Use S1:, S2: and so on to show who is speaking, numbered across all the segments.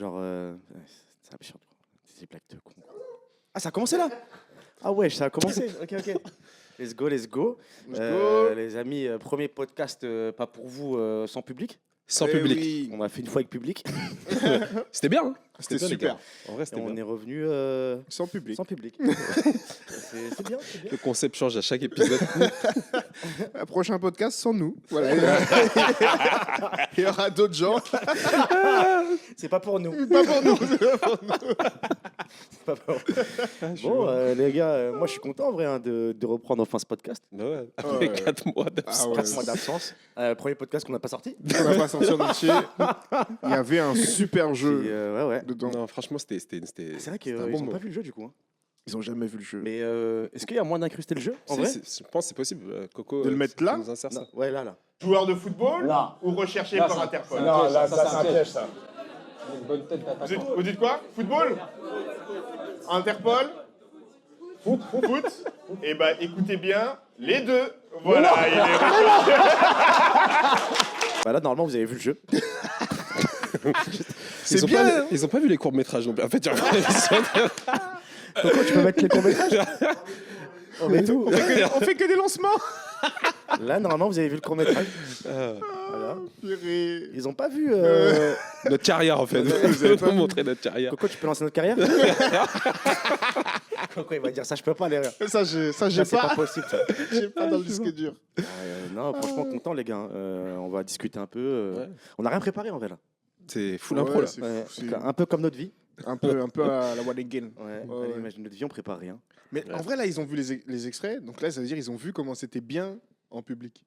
S1: Genre, c'est absurde. Des blagues de con. Ah, ça a commencé là? Ah ouais, ça a commencé. Ok. Let's go. Les amis, premier podcast pas pour vous sans public.
S2: Sans public.
S3: Oui.
S1: On a fait une fois avec public.
S2: C'était bien. Hein.
S3: C'était
S2: bien, les
S3: super.
S2: gars. En vrai,
S1: Et
S2: c'était
S1: on
S2: bien.
S1: est revenu
S3: Sans public.
S1: sans public. c'est bien.
S2: Le concept change à chaque épisode.
S3: Un prochain podcast sans nous. Voilà. Il y aura d'autres gens.
S1: C'est pas pour nous.
S3: Pas pour nous.
S1: C'est pas pour nous. Bon, les gars, moi je suis content en vrai de reprendre enfin ce podcast.
S2: Bah ouais, après
S3: Ouais.
S2: 4 mois d'absence.
S3: Ah ouais.
S1: 4 mois d'absence. Premier podcast qu'on n'a pas sorti.
S3: On n'a pas sorti en entier. Il y avait un super
S1: Et,
S3: jeu
S1: ouais.
S3: dedans.
S2: Non, franchement, c'était
S1: C'est vrai
S2: c'était
S1: qu'ils
S2: un
S1: n'ont
S2: bon
S1: pas
S2: mot.
S1: vu le jeu du coup. Hein.
S3: Ils ont jamais vu le jeu.
S1: Mais est-ce qu'il y a moyen d'incruster le jeu en vrai?
S2: Je pense que c'est possible. Coco,
S3: De le mettre
S2: tu
S3: là
S2: nous insères ça.
S1: Non. Ouais, là.
S4: Joueur de football
S5: Là.
S4: ou recherché
S5: Là,
S4: par
S5: ça-
S4: Interpol
S5: Non, là, ça, c'est un piège, ça. Une bonne tête d'attaquant.
S4: Vous dites quoi? Football? Interpol? Foot? Eh ben, écoutez bien, les deux. Voilà, il est recherché.
S1: Bah là, normalement, vous avez vu le jeu.
S3: C'est bien.
S2: Ils ont pas vu les courts-métrages non plus. En fait, j'ai regardé l'émission.
S1: Coco, tu peux mettre les courts-métrages? On met tout.
S3: On fait que des lancements.
S1: Là, normalement, vous avez vu le court-métrage. Voilà.
S3: Purée.
S1: Ils ont pas vu.
S2: Notre carrière, en fait.
S3: Vous avez
S2: Ils
S3: pas
S2: nous
S3: vu
S2: montrer notre carrière.
S1: Coco, tu peux lancer notre carrière? Coco, il va dire ça, je peux pas, les gars.
S3: Ça, j'ai
S1: Ça, c'est pas
S3: pas.
S1: possible, ça.
S3: J'ai pas dans le disque dur.
S1: Non, franchement, content, les gars. On va discuter un peu.
S2: Ouais.
S1: On n'a rien préparé, en vrai, là.
S2: C'est full
S3: Ouais,
S2: impro, là.
S3: c'est
S1: Ouais,
S3: fou, c'est
S1: un peu comme notre vie.
S3: un peu à la One Again.
S1: Ouais,
S3: Ouais,
S1: allez,
S3: ouais.
S1: imagine notre vie, on prépare rien.
S3: Mais
S2: Ouais.
S3: en vrai, là, ils ont vu les extraits. Donc là, ça veut dire ils ont vu comment c'était bien en public.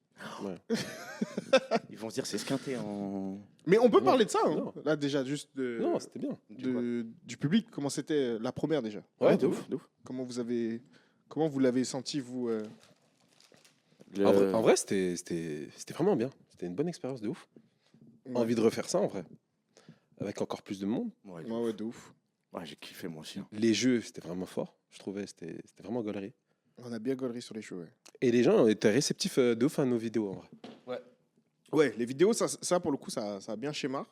S1: Ils vont se dire, c'est esquinté en.
S3: Mais on peut
S2: Non.
S3: parler de ça. Hein.
S2: Non.
S3: Là, déjà, juste
S2: Non, c'était bien.
S3: du public. Comment c'était la première, déjà.
S2: Ouais,
S1: de ouf.
S3: Comment vous l'avez senti, vous
S2: En vrai, c'était vraiment bien. C'était une bonne expérience de ouf.
S3: Ouais.
S2: Envie de refaire ça, en vrai. Avec encore plus de monde.
S1: Ouais,
S3: Ouais, de ouf.
S1: ouais, j'ai kiffé, moi aussi. Hein.
S2: Les jeux, c'était vraiment fort. Je trouvais c'était vraiment gaulerie.
S3: On a bien gaulerie sur les shows, ouais.
S2: Et les gens étaient réceptifs de ouf à nos vidéos, en vrai.
S3: Ouais, les vidéos, ça pour le coup, ça a bien schéma.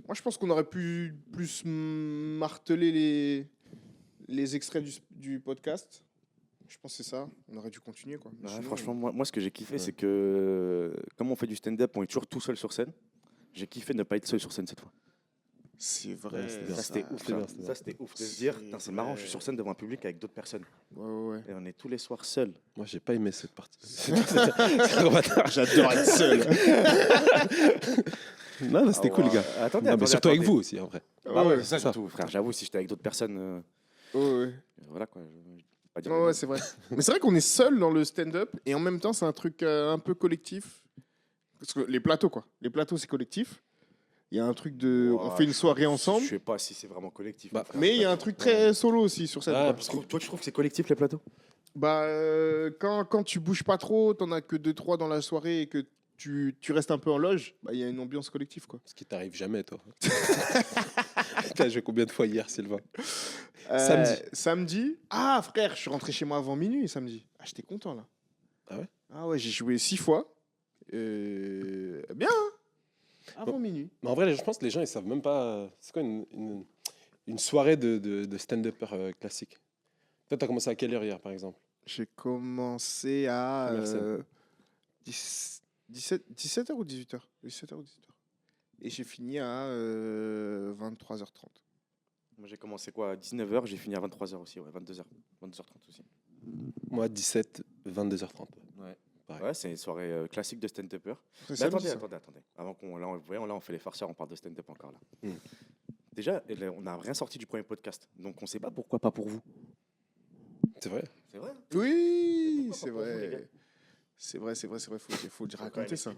S3: Moi, je pense qu'on aurait pu plus marteler les extraits du podcast. Je pense que c'est ça. On aurait dû continuer, quoi. Mais
S1: Ouais,
S3: sinon,
S1: franchement, moi, ce que j'ai kiffé,
S2: Ouais.
S1: c'est que comme on fait du stand-up, on est toujours tout seul sur scène. J'ai kiffé ne pas être seul sur scène cette fois.
S3: c'est vrai.
S2: Ouais, c'était bien.
S1: Ça, c'était ouf.
S2: C'était bien, c'était bien.
S1: Ça, c'était ouf de se dire,
S3: C'est
S1: putain, c'est marrant,
S3: vrai.
S1: je suis sur scène devant un public avec d'autres personnes.
S3: Ouais.
S1: Et on est tous les soirs seuls.
S2: Moi, j'ai pas aimé cette partie. C'est un gros bâtard.
S3: J'adore être seul.
S2: Non, c'était cool, les gars.
S1: Attendez,
S2: Non, mais surtout avec vous aussi, en vrai.
S1: Bah ouais,
S3: Ouais,
S1: c'est ça, surtout, frère. J'avoue, si j'étais avec d'autres personnes,
S3: ouais.
S1: voilà quoi. Je vais pas dire
S3: Ouais,
S1: les
S3: ouais,
S1: noms.
S3: c'est vrai. Mais c'est vrai qu'on est seul dans le stand-up et en même temps, c'est un truc un peu collectif. Parce que les plateaux, quoi. Les plateaux, c'est collectif. Il y a un truc de. On
S1: Ouais,
S3: fait une soirée
S1: Je
S3: ensemble.
S1: sais pas si c'est vraiment collectif.
S2: Bah,
S1: mon frère.
S3: Mais il y a un truc très solo aussi sur scène.
S2: Ah,
S3: quoi.
S2: parce
S1: Toi, tu trouves que c'est collectif les plateaux?
S3: Bah, quand tu bouges pas trop, t'en as que 2-3 dans la soirée et que tu restes un peu en loge, bah, il y a une ambiance collective, quoi.
S2: Ce qui t'arrive jamais, toi. T'as joué combien de fois hier, Sylvain?
S3: Samedi. Samedi. Ah, frère, je suis rentré chez moi avant minuit samedi. Ah, j'étais content, là.
S2: Ah ouais?
S3: Ah ouais, j'ai joué 6 fois. Bien, hein. Avant minuit.
S2: Mais en vrai, je pense que les gens, ils savent même pas. C'est quoi une soirée de stand-upper classique? Toi, t'as commencé à quelle heure hier, par exemple?
S3: J'ai commencé à
S2: Première scène.
S3: 17h ou 18h 17h ou 18h. Et j'ai fini à 23h30.
S1: Moi, j'ai commencé quoi à 19h, j'ai fini à 23h aussi, ouais, 22h. 22h30 aussi.
S2: Moi, 17, 22h30.
S1: Ouais.
S2: Pareil.
S1: Ouais, c'est une soirée classique de stand-upper.
S3: C'est
S1: Mais
S3: samedi,
S1: attendez.
S3: ça.
S1: Avant qu'on là, on fait les farceurs, on parle de stand-up encore là.
S2: Mm.
S1: Déjà, on n'a rien sorti du premier podcast, donc on sait pas pourquoi pas pour vous.
S2: C'est vrai?
S1: C'est vrai.
S3: Oui,
S1: Pourquoi
S3: c'est
S1: pas pour vous, les gars
S3: vrai. C'est vrai. Faut raconter ça.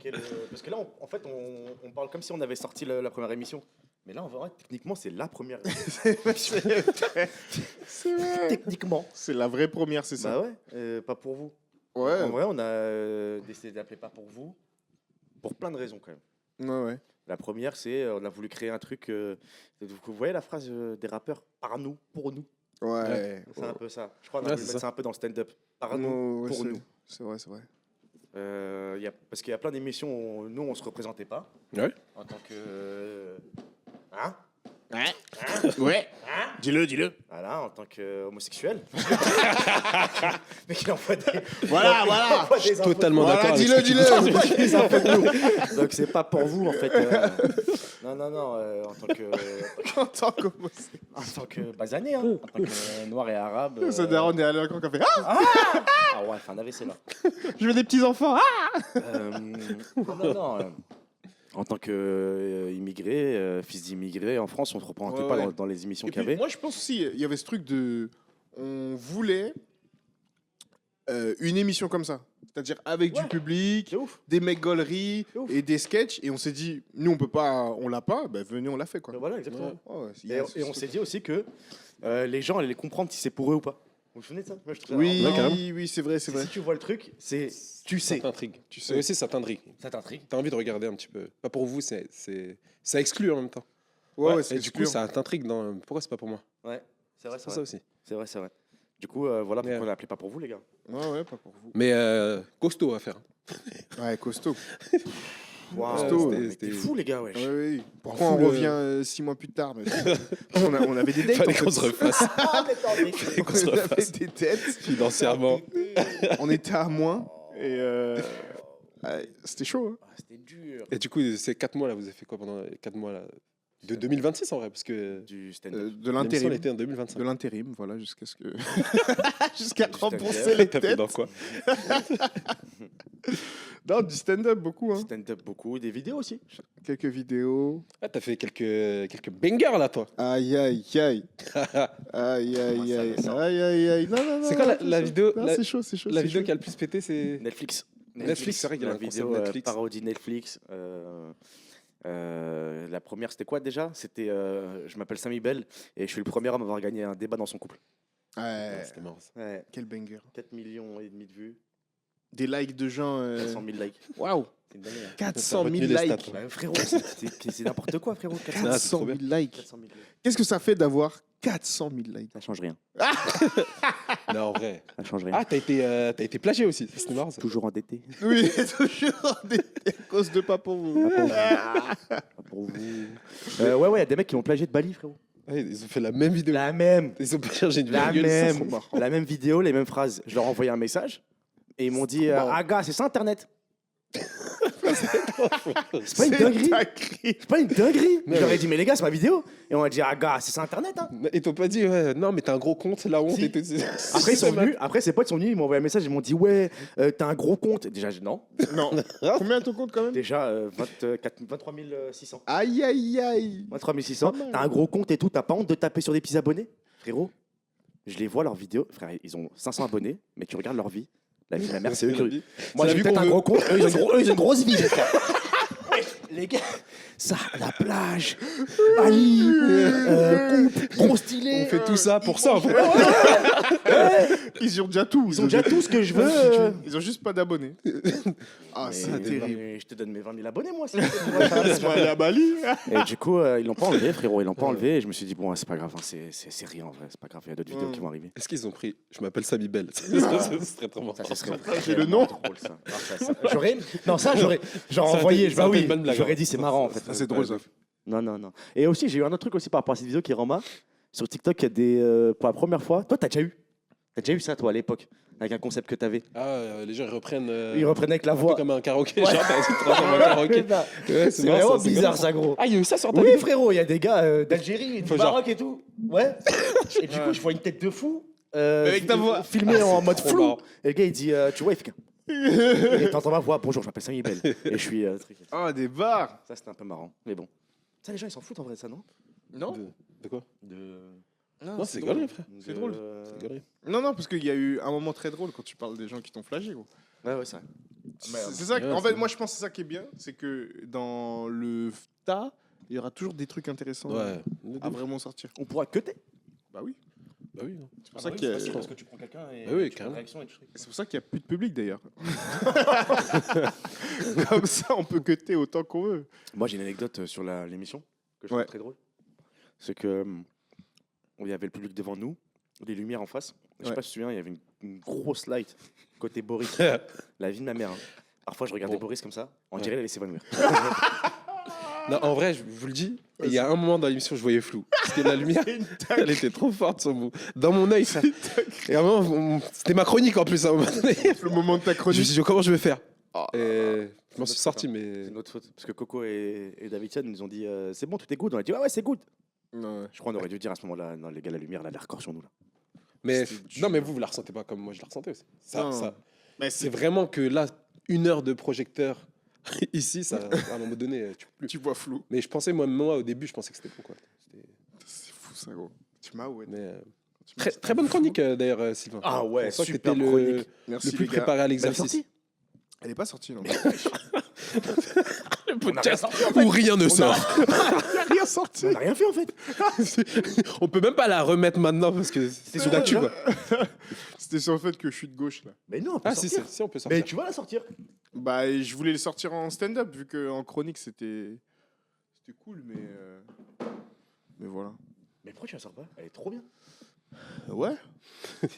S1: Parce que là, en fait, on parle comme si on avait sorti la première émission. Mais là, en vrai, techniquement, c'est la première.
S3: C'est vrai.
S1: Techniquement.
S3: C'est la vraie première, c'est ça.
S1: Bah ouais, pas pour vous.
S3: Ouais.
S1: En vrai, on a décidé d'appeler pas pour vous, pour plein de raisons quand même.
S3: Ouais.
S1: La première, c'est on a voulu créer un truc. Vous voyez la phrase des rappeurs par nous, pour nous.
S3: Ouais.
S1: C'est un peu ça. Je crois qu'on
S2: Ouais,
S1: a voulu
S2: c'est
S1: mettre
S2: ça.
S1: ça un peu dans le stand-up. Par nous,
S3: Non, ouais,
S1: pour
S3: c'est-
S1: nous.
S3: C'est vrai.
S1: Parce qu'il y a plein d'émissions où nous, on se représentait pas.
S2: Ouais.
S1: En tant que. Hein?
S3: Ouais. Dis-le.
S1: Voilà, en tant qu'homosexuel. Mais qui envoie des.
S3: Voilà.
S1: envoie des infos.
S2: Totalement
S3: Voilà,
S2: d'accord. avec
S3: dis-le,
S2: ce que tu dis.
S3: dis-le.
S1: Des infos de nous. Donc c'est pas pour vous en fait. Non, en tant que.
S3: En tant qu'homosexuel.
S1: En tant que basané, hein. En tant que noir et arabe.
S3: Ce daron derrière l'écran qui a fait
S1: Ah ouais, enfin un AVC là.
S3: je veux des petits enfants.
S1: Non. En tant qu'immigré, fils d'immigré, en France, on ne te représentait
S3: Ouais,
S1: pas
S3: ouais.
S1: dans les émissions
S3: Et
S1: qu'il y
S3: puis,
S1: avait.
S3: moi, je pense aussi, il y avait ce truc de. On voulait une émission comme ça. C'est-à-dire avec du public,
S1: C'est ouf.
S3: des mecs gauleries
S1: C'est ouf.
S3: et des sketchs. Et on s'est dit, nous, on peut pas, on l'a pas, ben venez, on l'a fait. Quoi.
S1: Voilà, exactement.
S3: Ouais, ouais, il y
S1: Et,
S3: a
S1: et on s'est dit aussi que les gens allaient comprendre si c'est pour eux ou pas. Vous vous souvenez de ça? Moi, je trouve ça
S3: Oui,
S1: marrant.
S2: carrément.
S3: oui, c'est vrai, c'est vrai.
S1: Si tu vois le truc, c'est tu sais.
S2: Ça t'intrigue.
S3: Tu
S2: Tu
S3: sais.
S2: sais aussi, ça t'intrigue.
S1: Ça t'intrigue.
S2: T'as envie de regarder un petit peu. Pas pour vous, ça exclut en même temps.
S3: Ouais, ouais,
S2: Et
S3: c'est
S2: du coup,
S3: excluant.
S2: ça t'intrigue dans. Pourquoi c'est pas pour moi?
S1: Ouais, c'est vrai,
S2: C'est
S1: c'est
S2: ça
S1: vrai.
S2: aussi.
S1: C'est vrai. Du coup, voilà pourquoi
S2: Mais,
S1: on l'a appelé pas pour vous, les gars.
S3: Ouais, pas pour vous.
S2: Mais costaud à faire.
S3: Ouais, costaud.
S1: Waouh,
S3: Costaud.
S1: mais t'es fou, les gars, ouais.
S3: Ouais, oui. Pourquoi on
S2: fout le-
S3: revient 6 mois plus tard mais- on avait des dates.
S2: Fallait
S3: en fait.
S2: qu'on se refasse
S3: On avait des dates.
S2: financièrement.
S3: On était à moins. Et ouais, c'était chaud. Hein.
S1: C'était dur.
S2: Et du coup, ces 4 mois là, vous avez fait quoi pendant les 4 mois là? De 2026 en vrai, parce que
S1: Du stand-up.
S3: De
S2: l'émission
S3: l'intérim.
S2: elle était en 2025.
S3: De l'intérim, voilà, jusqu'à ce que. jusqu'à
S1: Du
S3: rembourser
S1: stand-up.
S3: les
S2: T'as fait
S3: têtes.
S2: dans quoi?
S3: Non, du stand-up, beaucoup. Hein.
S1: Stand-up beaucoup, des vidéos aussi.
S3: Quelques vidéos.
S2: Ah, t'as fait quelques bangers là, toi.
S3: Aïe, aïe, aïe. Aïe, aïe, aïe. Aïe, aïe, aïe. Non.
S2: C'est quoi
S3: non,
S2: la
S3: chaud.
S2: vidéo-
S3: Non,
S2: la-
S3: c'est chaud, c'est chaud.
S2: La
S3: c'est
S2: vidéo
S3: chaud.
S2: qui a le plus pété, c'est.
S1: Netflix.
S2: Netflix, c'est vrai qu'il y a
S1: la
S2: un concept
S1: vidéo
S2: Netflix.
S1: parodie Netflix. La première, c'était quoi déjà? C'était je m'appelle Samy Bell et je suis le premier homme à avoir gagné un débat dans son couple.
S3: Ouais,
S2: C'était marrant ça.
S1: Ouais.
S3: quel banger.
S1: 4 millions et demi de vues,
S3: Des likes de gens.
S1: 400 000 likes.
S3: Waouh.
S1: C'est une dinguerie, hein.
S3: 400 000
S2: retenu les stats,
S3: likes.
S2: ouais.
S1: Bah, frérot, c'est n'importe quoi, frérot. 400 000,
S2: Ah, c'est trop
S3: 400 000
S2: bien.
S3: likes.
S1: 400 000 likes.
S3: Qu'est-ce que ça fait d'avoir 400 000 likes?
S1: Ça change rien.
S2: Non, en vrai.
S1: Ça change rien.
S2: Ah, t'as été plagié aussi. Ça, c'était marrant ça.
S1: Toujours endetté.
S3: Oui, toujours à cause de pas pour vous.
S1: Pas pour vous. Ouais, il y a des mecs qui m'ont plagié de Bali, frérot.
S2: Ouais, ils ont fait la même vidéo.
S1: La même.
S2: Ils ont pas changé de
S1: La
S2: virgule. ça,
S1: même.
S2: c'est trop marrant.
S1: La même vidéo, les mêmes phrases. Je leur ai envoyé un message et ils m'ont dit ah gars, c'est ça Internet. C'est pas une dinguerie. C'est pas une dinguerie.
S2: Mais
S1: Je leur ai
S2: ouais.
S1: dit mais les gars, c'est ma vidéo. Et on m'a dit ah gars, c'est ça Internet. Hein.
S2: Ils t'ont pas dit, ouais, non, mais t'as un gros compte, la honte
S1: Si.
S2: et tout.
S1: Après ils sont venus. Après ses potes sont venus, ils m'ont envoyé un message, ils m'ont dit ouais, t'as un gros compte. Déjà non.
S3: Non. Combien ton compte quand même?
S1: Déjà 23 600.
S3: Aïe, aïe, aïe.
S1: 23 600.
S3: Pas mal.
S1: T'as un gros compte et tout. T'as pas honte de taper sur des petits abonnés, frérot. Je les vois leurs vidéos, frère. Ils ont 500 abonnés, mais tu regardes leur vie. La vie de la mère, c'est eux qui. Moi,
S2: la
S1: j'ai
S2: vie
S1: peut-être
S2: qu'on
S1: un
S2: veut.
S1: gros compte. Eux, ils ont une grosse vie, les frères. Les gars, ça, la plage, Bali, couple, trop stylé.
S2: On fait tout ça pour ça, en fait.
S3: Ils ont déjà tout.
S1: Ils ont déjà tout ce que je veux.
S3: Ils ont juste pas d'abonnés. Ah,
S1: Mais-
S3: c'est terrible.
S1: mais je te donne mes 20 000 abonnés, moi.
S3: Laisse-moi aller à Bali.
S1: Et du coup, ils l'ont pas enlevé, frérot. Ils l'ont pas enlevé. Et je me suis dit, bon, c'est pas grave. Hein, c'est rien, en vrai. C'est pas grave. Il y a d'autres vidéos qui vont arriver.
S2: Est-ce qu'ils ont pris Je m'appelle Samy Bell. Ce serait trop marrant.
S1: Ça serait
S3: J'ai le nom.
S1: drôle, ça. J'aurais. Non, ça, j'aurais
S2: Ça aurait
S1: envoyé.
S2: été- ça aurait été une bonne blague,
S1: J'aurais
S2: hein.
S1: dit, c'est marrant, en fait.
S3: Ça, c'est drôle, ça.
S1: Non. Et aussi, j'ai eu un autre truc aussi par rapport à cette vidéo qui rend marre. Sur TikTok, il y a des. Pour la première fois. Toi, t'as déjà eu ça, toi, à l'époque, avec un concept que t'avais.
S2: Ah, les gens ils reprennent.
S1: Ils reprenaient avec la
S2: un peu
S1: voix.
S2: comme un karaoké.
S1: Ouais.
S2: Genre, tu te transformes en karaoké. Ouais,
S1: C'est
S2: marrant,
S1: vraiment
S2: ça, c'est
S1: bizarre,
S2: comme
S1: ça, gros.
S2: Ah, il y a eu ça sur ta
S1: Oui,
S2: vidéo.
S1: frérot, il y a des gars d'Algérie, du
S2: Faut genre-
S1: Maroc et tout. Ouais. Et du coup, je vois une tête de fou.
S3: avec ta voix.
S1: Filmée en mode
S2: trop
S1: flou.
S2: marrant.
S1: Et le gars, il dit, tu vois, il fait qu'un. Et t'entends ma voix, bonjour, je m'appelle Samy Bell. Et je suis.
S3: Ah, des bars.
S1: Ça, c'était un peu marrant. Mais bon. Ça, les gens, ils s'en foutent en vrai, ça, non
S3: Non.
S2: De quoi
S1: De.
S2: Non, c'est gaulerie, frère.
S3: C'est drôle.
S2: C'est gaulerie.
S3: Non, parce qu'il y a eu un moment très drôle quand tu parles des gens qui t'ont flashé, gros.
S1: Ouais, c'est vrai.
S3: C'est ça.
S2: Ouais,
S3: En
S2: c'est
S3: fait, moi, je pense que c'est ça qui est bien, c'est que dans le tas, il y aura toujours des trucs intéressants
S2: Ouais.
S3: à vraiment sortir.
S1: On pourra cutter.
S3: Bah oui.
S2: Bah oui. non.
S3: C'est pour ça qu'il y a.
S1: Je pense que tu prends quelqu'un et.
S2: Ah oui,
S1: tu fais
S2: carrément.
S1: une réaction et tu
S3: C'est pour ça qu'il n'y a plus de public d'ailleurs. Comme ça, on peut cutter autant qu'on veut.
S1: Moi, j'ai une anecdote sur l'émission que je trouve
S3: Ouais.
S1: très drôle. C'est que il y avait le public devant nous, des lumières en face. Je sais
S3: Ouais.
S1: pas si tu te souviens, il y avait une grosse light côté Boris. La vie de ma mère. Hein. Parfois, je regardais
S2: Bon.
S1: Boris comme ça, on
S2: Ouais.
S1: dirait il allait s'évanouir.
S2: Non, en vrai, je vous le dis, il y a un moment dans l'émission, je voyais flou. Parce que la lumière, elle était trop forte dans mon œil. Ça. Et à un moment, c'était ma chronique en plus. À un moment donné.
S3: Le moment de ta
S2: Je me
S3: chronique.
S2: suis dit, comment je vais faire
S3: Ah.
S2: Et je m'en suis
S1: C'est
S2: sorti,
S1: C'est
S2: mais.
S1: notre faute. Parce que Coco et Davidson nous ont dit c'est bon, tout est good. On a dit ouais, c'est good.
S3: Non, ouais.
S1: Je crois qu'on aurait dû dire à ce moment-là non, les gars, la lumière, là, elle a l'air corps sur nous. Là.
S2: Mais
S3: C'était dur.
S2: non, mais vous la ressentez pas comme moi, je la ressentais aussi.
S3: Non. Mais
S2: C'est vraiment que là, 1 heure de projecteur ici, ça, à un moment donné, tu peux plus.
S3: Tu vois flou.
S2: Mais je pensais, moi, au début, je pensais que c'était bon, quoi. C'était-
S3: C'est fou ça, gros. Tu m'as ouais.
S2: Mais,
S3: Tu m'as-
S2: très bonne chronique, d'ailleurs, Sylvain.
S1: Ah ouais,
S2: On sent que
S1: super
S2: t'étais
S1: chronique.
S3: Merci
S2: le plus
S3: les gars.
S2: préparé à
S1: Elle est
S2: l'exercice.
S1: sortie.
S3: Elle est pas sortie, non.
S1: On n'a rien sorti, en fait.
S2: Où rien ne sort.
S3: rien sorti.
S1: On n'a rien fait en fait.
S2: On peut même pas la remettre maintenant parce que c'est sous d'actu, quoi.
S3: C'était sur le fait que je suis de gauche là.
S1: Mais non, on peut
S2: Ah, si,
S1: sortir.
S2: si, on peut sortir.
S1: Mais tu vas la sortir.
S3: Bah, je voulais le sortir en stand-up vu qu'en chronique c'était cool, mais voilà.
S1: Mais pourquoi tu la sors pas? Elle est trop bien.
S3: Ouais.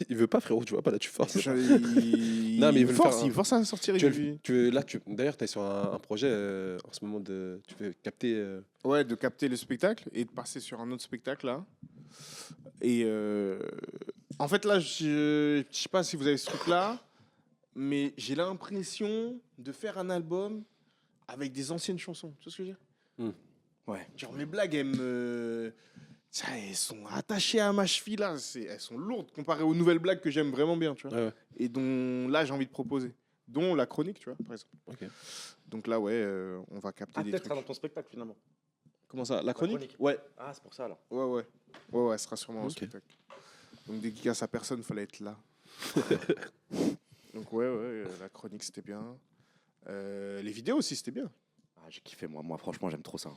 S2: Il veut pas, frérot, tu vois pas, là, tu forces.
S3: Non,
S2: mais il veut le
S3: force,
S2: faire, hein.
S3: il force à sortir.
S2: Tu
S3: il
S2: veux-
S3: lui-
S2: tu veux- là, d'ailleurs, tu es sur un projet en ce moment de. Tu veux capter.
S3: Ouais, de capter le spectacle et de passer sur un autre spectacle là. Et en fait là, je sais pas si vous avez ce truc là, mais j'ai l'impression de faire un album avec des anciennes chansons. Tu vois ce que je veux dire?
S1: Ouais.
S3: Genre mes blagues, ça, elles sont attachées à ma cheville là. Elles sont lourdes comparées aux nouvelles blagues que j'aime vraiment bien, tu vois.
S2: Ouais.
S3: Et dont là j'ai envie de proposer. Dont la chronique, tu vois, par exemple.
S2: Ok.
S3: Donc là, ouais, on va capter
S1: Ah,
S3: des
S1: peut-être
S3: trucs.
S1: dans ton spectacle finalement.
S3: Comment ça? La chronique?
S1: chronique.
S3: Ouais.
S1: Ah, c'est pour ça alors.
S3: Ouais, ce sera sûrement un
S2: Ok.
S3: spectacle. Donc, dédicace à personne, fallait être là. Donc, ouais, la chronique, c'était bien. Les vidéos aussi, c'était bien.
S1: Ah, j'ai kiffé moi. Moi, franchement, j'aime trop ça.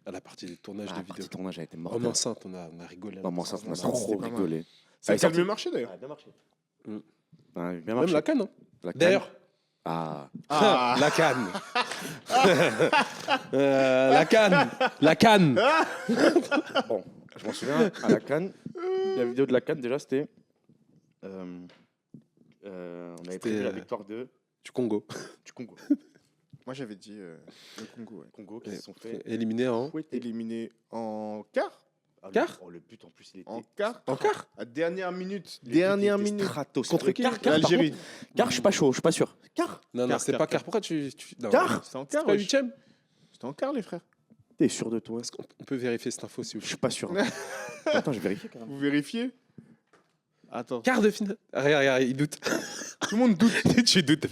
S2: À la partie des tournages
S1: Ah,
S2: de
S1: la partie
S2: vidéos.
S1: tournage a été
S2: Homme
S1: mortel.
S2: enceinte, on a rigolé.
S1: Non, moi, ça, on a
S3: C'était
S1: trop
S3: pas mal.
S1: rigolé.
S3: Ça a
S1: est sorti.
S3: calmé le marché, d'ailleurs.
S1: Ah, bien marché.
S2: Mm.
S1: Ah, bien
S2: Même
S1: marché.
S2: la canne, hein.
S1: La canne.
S2: D'ailleurs,
S1: Ah.
S3: Ah.
S2: la canne. La canne. La canne.
S1: Bon, je m'en souviens, à la Cannes, la vidéo de la Cannes, déjà, c'était. On avait prévu la victoire
S2: Du Congo.
S1: du Congo.
S3: Moi, j'avais dit le Congo, ouais.
S1: Congo qui se sont fait
S2: Éliminé en.
S1: fouetter.
S3: Éliminé en quart.
S1: Ah,
S2: quart
S1: le but en plus, il était.
S3: En quart.
S2: En quart.
S3: À dernière minute.
S1: le but, il
S3: Dernière
S1: était
S3: minute.
S1: stratosphérique.
S2: Contre qui?
S1: Quart, par
S3: L'Algérie.
S1: contre. Quart, je suis pas chaud, je suis pas sûr. Quart.
S2: Non, non,
S3: Quart,
S2: c'est
S3: quart,
S2: pas
S3: quart.
S2: quart. Pourquoi non,
S1: Quart.
S3: C'était en
S2: C'est
S3: quart,
S2: pas
S3: wesh.
S2: 8ème.
S3: C'était en quart, les frères.
S1: T'es sûr de toi?
S2: Est-ce qu'on peut vérifier cette info, s'il
S1: Je
S2: vous
S1: suis
S2: plaît?
S1: pas sûr. Attends, je vais vérifier quand même.
S3: Vous vérifiez? Attends.
S2: Quart de finale. Ah, regarde, il doute.
S3: Tout le monde doute.
S2: Tu doutes.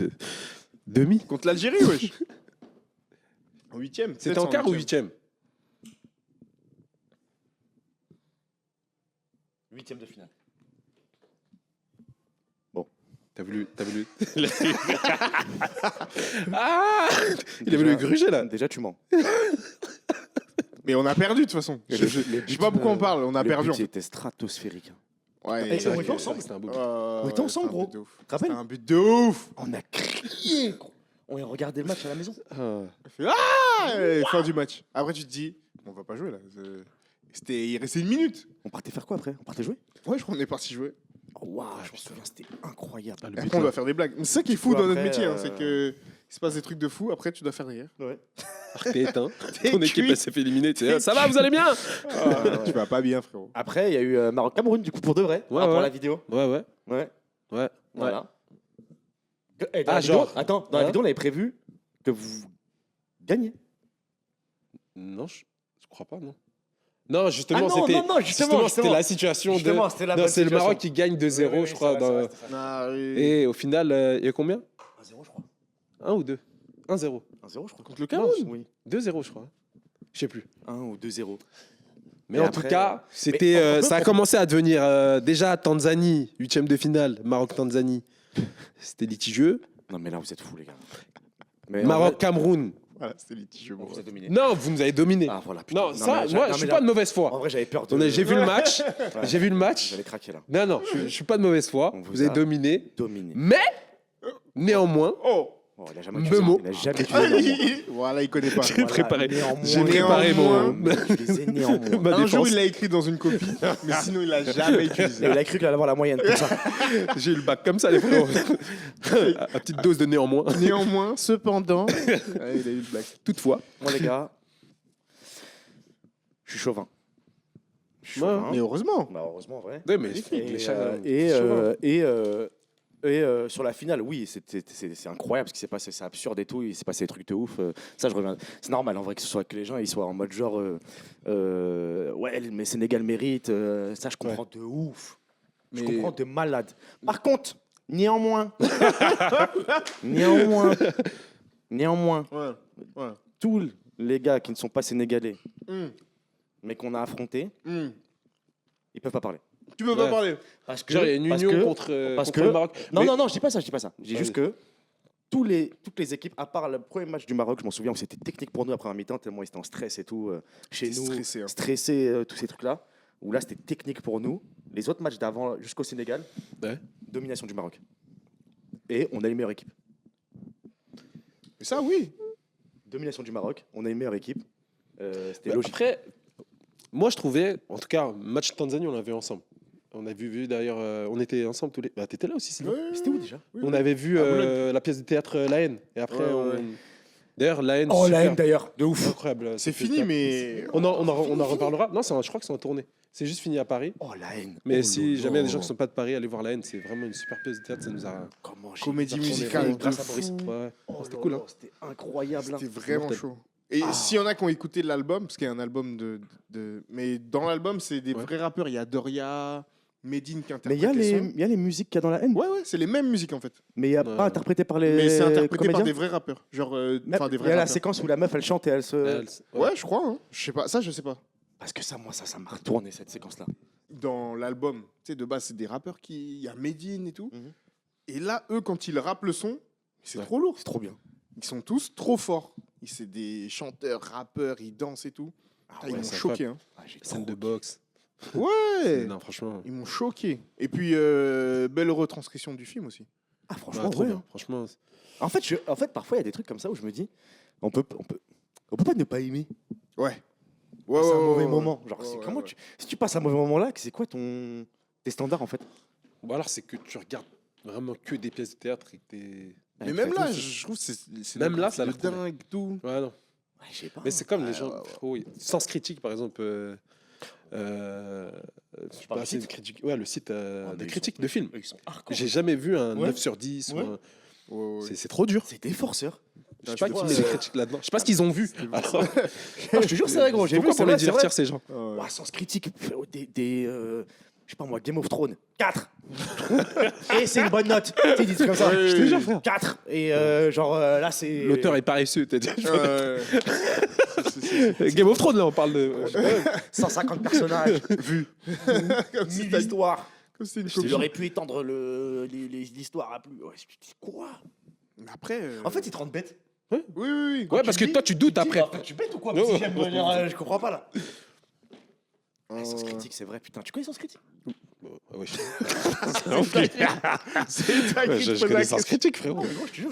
S2: Demi.
S3: Contre l'Algérie, wesh. En huitième.
S2: C'était
S3: peut-être
S2: en quart ou
S3: huitième.
S2: 8ème?
S1: 8ème de finale.
S2: T'as voulu. Ah, il a voulu gruger là.
S1: Déjà, tu mens.
S3: Mais on a perdu, de toute façon. Je sais pas pourquoi on parle, on a perdu.
S1: Le but, c'était stratosphérique.
S3: Ouais,
S1: Et on était ensemble.
S2: C'était un beau but.
S1: On était ensemble, gros.
S3: Tu te
S1: te rappelles?
S3: un but de ouf.
S1: On a crié, gros. On a regardé le match à la maison.
S2: Ah.
S3: Et fin du match. Après, tu te dis, on va pas jouer là. Il restait 1 minute.
S1: On partait faire quoi après? On partait jouer?
S3: Ouais, je crois qu'on est parti jouer.
S1: Oh, waouh, je me souviens, c'était incroyable.
S2: Ah, le
S3: Et
S2: but,
S3: après, on
S2: là.
S3: doit faire des blagues. Mais c'est ça qui est
S1: Du
S3: fou
S1: coup,
S3: dans notre
S1: après,
S3: métier, hein, c'est que il se passe des trucs de fou. Après, tu dois faire rire.
S1: Ouais.
S2: T'es éteint.
S3: T'es
S2: Ton équipe
S3: cuit.
S2: elle s'est fait éliminer. Tu sais, ça va, vous allez bien?
S3: Tu vas pas bien, frérot.
S1: Après, il y a eu Maroc-Cameroun, du coup, pour de vrai.
S2: Ouais,
S1: pour
S2: ouais.
S1: la vidéo.
S2: Ouais.
S1: Ouais. Voilà. Et dans
S2: Ah,
S1: la vidéo,
S2: genre.
S1: attends, dans la
S2: Hein?
S1: vidéo, on avait prévu que vous gagnez.
S2: Non, je crois pas, non. Non, justement,
S1: Ah non,
S2: c'était.
S1: non, non, justement,
S2: c'était la situation de.
S1: Justement, c'était la
S2: Non,
S1: bonne
S2: c'est le
S1: situation.
S2: Maroc qui gagne 2-0, je crois. dans-
S3: Ah, oui.
S2: Et au final, il y a combien?
S1: 1-0, je crois.
S2: 1 ou 2? 1-0.
S1: 1-0, je crois.
S3: Contre le Cameroun.
S1: Oui.
S2: 2-0, je crois. Je sais plus.
S1: 1 ou 2-0.
S2: Mais
S1: Et
S2: en
S1: après,
S2: tout cas, c'était,
S1: on peut-
S2: ça a commencé à devenir déjà Tanzanie, 8ème de finale, Maroc-Tanzanie. C'était litigieux.
S1: Non, mais là, vous êtes fous, les gars. Mais
S2: Maroc-Cameroun.
S3: Voilà, c'était litigieux.
S1: on vous a dominé.
S2: Non, vous nous avez dominé.
S1: Ah, voilà. putain.
S2: Non, ça,
S1: mais
S2: moi,
S1: non,
S2: je suis
S1: mais
S2: pas
S1: là-
S2: de mauvaise
S1: En
S2: foi.
S1: vrai, j'avais peur de.
S2: J'ai vu le match.
S1: Ouais.
S2: J'ai vu le match.
S1: J'allais craquer là.
S2: Non, non, je suis pas de mauvaise foi.
S1: On vous
S2: Vous avez
S1: a-
S2: dominé.
S1: Dominé.
S2: Mais, néanmoins,
S3: Oh.
S1: Oh, il a jamais utilisé.
S2: Memo.
S1: Il a jamais utilisé. néanmoins.
S3: Voilà, il connaît pas.
S2: J'ai préparé.
S1: néanmoins.
S2: J'ai préparé mon.
S1: Je les ai néanmoins.
S2: ma
S3: Un jour,
S2: défense.
S3: il l'a écrit dans une copie, mais sinon, il l'a jamais utilisé.
S1: Il a cru qu'il allait avoir la moyenne pour ça.
S2: J'ai eu le bac comme ça, les frérots. À petite dose de néanmoins.
S3: Néanmoins, cependant, ouais, il a eu le blague.
S2: Toutefois.
S1: Bon, les gars, Je suis chauvin. Je suis
S2: Ouais,
S1: chauvin.
S3: Mais heureusement.
S1: Bah, heureusement, en vrai.
S2: Ouais, mais
S1: Et,
S2: les chats.
S1: sur la finale, oui, c'est incroyable ce qui s'est passé, c'est absurde et tout, il s'est passé des trucs de ouf. Ça, je reviens. C'est normal en vrai que les gens ils soient en mode genre, ouais, mais Sénégal mérite. Ça, je comprends de ouf. Je
S3: Mais-
S1: comprends de malade. Par contre, néanmoins,
S3: Ouais. Ouais.
S1: tous les gars qui ne sont pas sénégalais,
S3: Hum,
S1: mais qu'on a affrontés,
S3: hum.
S1: ils peuvent pas parler.
S3: Tu peux pas
S2: Ouais.
S3: parler.
S1: Parce que,
S2: Genre, il y a une
S1: parce
S2: union
S1: que-
S2: contre
S1: parce
S2: contre
S1: que-
S2: le Maroc.
S1: Non,
S2: Mais-
S1: non, non, je dis pas ça, je dis pas ça. Je dis
S2: Vas-y.
S1: juste que toutes les équipes, à part le premier match du Maroc, je m'en souviens, où c'était technique pour nous après un mi-temps, tellement ils étaient en stress et tout, chez
S3: C'était
S1: nous,
S3: stressé, hein.
S1: stressé, tous ces trucs-là, où là c'était technique pour nous. Les autres matchs d'avant, jusqu'au Sénégal,
S2: Ouais.
S1: domination du Maroc. Et on a une meilleure équipe.
S3: Mais ça, oui.
S1: Domination du Maroc, on a une meilleure équipe. C'était
S2: Mais
S1: logique.
S2: Après, moi je trouvais, en tout cas, match Tanzanie, on l'avait ensemble. On a vu d'ailleurs, on était ensemble tous les. Bah, t'étais là aussi, Sylvain.
S3: Ouais,
S1: C'était où déjà
S3: oui,
S2: On
S3: oui.
S2: avait vu
S3: À Boulogne.
S2: la pièce de théâtre La haine. Et après,
S3: Ouais,
S2: on...
S3: ouais.
S2: D'ailleurs, La haine.
S1: Oh, la
S2: super-
S1: haine d'ailleurs, de ouf.
S2: Incroyable.
S3: C'est
S2: cette
S3: fini,
S2: pièce de
S3: mais.
S2: théâtre. On en reparlera. Non, je crois que c'est en tournée. C'est juste fini à Paris.
S1: Oh, la haine.
S2: Mais
S1: Oh,
S2: si
S1: lolo.
S2: jamais il y a des gens qui ne sont pas de Paris, allez voir La haine. C'est vraiment une super pièce de théâtre. Ça nous a.
S1: Comment j'ai
S3: Comédie
S1: retourné
S3: musicale
S1: vraiment
S3: de
S1: grâce à
S3: fou.
S1: Boris.
S2: Ouais.
S1: Oh,
S2: C'était
S1: là
S2: cool.
S1: là,
S2: Hein.
S1: C'était incroyable. hein.
S3: C'était vraiment
S2: Mortel.
S3: chaud. Et s'il y en a qui ont écouté l'album, parce qu'il y a un album de. Mais dans l'album, c'est des
S2: Ouais.
S3: vrais rappeurs. Il y a Doria, Medine qui
S1: Mais
S3: interprète
S1: il y a
S3: les sons.
S1: il y a les musiques qu'il y a dans la haine.
S3: Ouais, ouais, c'est les mêmes musiques en fait.
S1: Mais il n'y a
S2: Ouais.
S1: pas interprété par les
S3: Mais c'est interprété par
S1: comédiens.
S3: des vrais rappeurs. Genre,
S1: Même-
S3: enfin, des
S1: il y
S3: vrais
S1: a la
S3: rappeurs.
S1: séquence où la meuf elle chante et elle se.
S3: Ouais, je crois. Hein. Je sais pas. Ça, je sais pas.
S1: Parce que ça, moi, ça m'a retourné cette séquence-là.
S3: Dans l'album, tu sais, de base, c'est des rappeurs qui. Il y a Medine et tout.
S1: Mhm.
S3: Et là, eux, quand ils rappent le son, c'est
S2: Ouais.
S3: trop lourd.
S1: C'est trop bien.
S3: Ils sont tous trop forts. C'est des chanteurs, rappeurs, ils dansent et tout.
S1: Ah
S3: Ils
S2: ouais,
S3: m'ont
S2: c'est
S3: choqué. Hein.
S1: Ah, j'ai
S2: Scène
S1: trop-
S2: de boxe.
S3: Ouais.
S2: Non, franchement.
S3: Ils m'ont choqué. Et puis, belle retranscription du film aussi.
S1: Ah,
S2: Ouais,
S1: franchement,
S2: trop
S1: ouais.
S2: bien. Franchement.
S1: En fait, parfois, il y a des trucs comme ça où je me dis, on peut pas ne pas aimer.
S3: Ouais.
S1: C'est un mauvais
S3: ouais.
S1: moment. Genre,
S3: Ouais,
S1: c'est
S3: ouais,
S1: comment
S3: ouais.
S1: si tu passes un mauvais moment là, c'est quoi tes standards en fait?
S2: Bon, alors, c'est que tu regardes vraiment que des pièces de théâtre et que t'es.
S3: Mais même là, je trouve que c'est
S2: Même là,
S3: c'est
S2: ça a
S3: de
S2: l'air trop bien.
S3: dingue, tout.
S2: Ouais, non.
S1: Ouais, je sais pas.
S2: Mais c'est comme les
S3: Ouais,
S2: gens.
S3: ouais, ouais.
S2: Frérot, Sens Critique, par exemple. Je sais
S1: parles
S2: pas,
S1: du
S2: c'est une
S1: site
S2: critique. Ouais, le site
S1: Ah, mais
S2: de
S1: ils
S2: critique
S1: sont-
S2: de films.
S1: Ils sont hardcore.
S2: J'ai jamais vu un
S1: Ouais.
S2: 9 sur 10. ou
S1: Ouais.
S2: un-
S3: Ouais, ouais.
S2: C'est trop dur.
S1: C'est des forceurs.
S2: Je sais
S3: je
S2: pas
S3: sais
S2: qui
S3: pas,
S2: met les critiques là-dedans. Je sais pas ce qu'ils ont vu. Alors,
S1: Ah, je te jure, c'est vrai, gros. J'ai vu,
S2: pourquoi
S1: c'est
S2: pour les
S1: vrai, c'est vrai.
S2: divertir ces gens?
S3: Ouais, ouais.
S1: Ouah, Sens critique, je sais pas moi, Game of Thrones, 4. Et c'est une bonne note. Tu sais, ils disent comme ça.
S3: Ouais,
S1: Je te
S3: ouais,
S1: jure,
S3: ouais.
S1: frère. 4. Et genre là, c'est.
S2: L'auteur est paresseux. T'as dit.
S3: Ouais.
S2: Game of Thrones, là, on parle de.
S1: 150 personnages vus.
S3: Comme si
S1: 1000
S3: t'as-
S1: histoires.
S3: comme si c'était une
S1: Il
S3: copie.
S1: aurait pu étendre l'histoire à plus. Ouais, quoi?
S3: Mais après.
S1: En fait, ils te rendent bête.
S3: oui, oui, oui.
S2: Ouais, parce que toi, tu doutes après.
S1: Tu bête ou quoi?
S2: Non,
S1: Si
S2: ouais.
S1: j'aime, je comprends pas là. Sens critique, c'est vrai, putain. Tu connais Sens critique?
S2: Ouais,
S3: C'est toi qui
S2: je
S3: te poses la
S2: connais Sens
S3: question.
S2: critique, frérot.
S1: Gros, je te jure,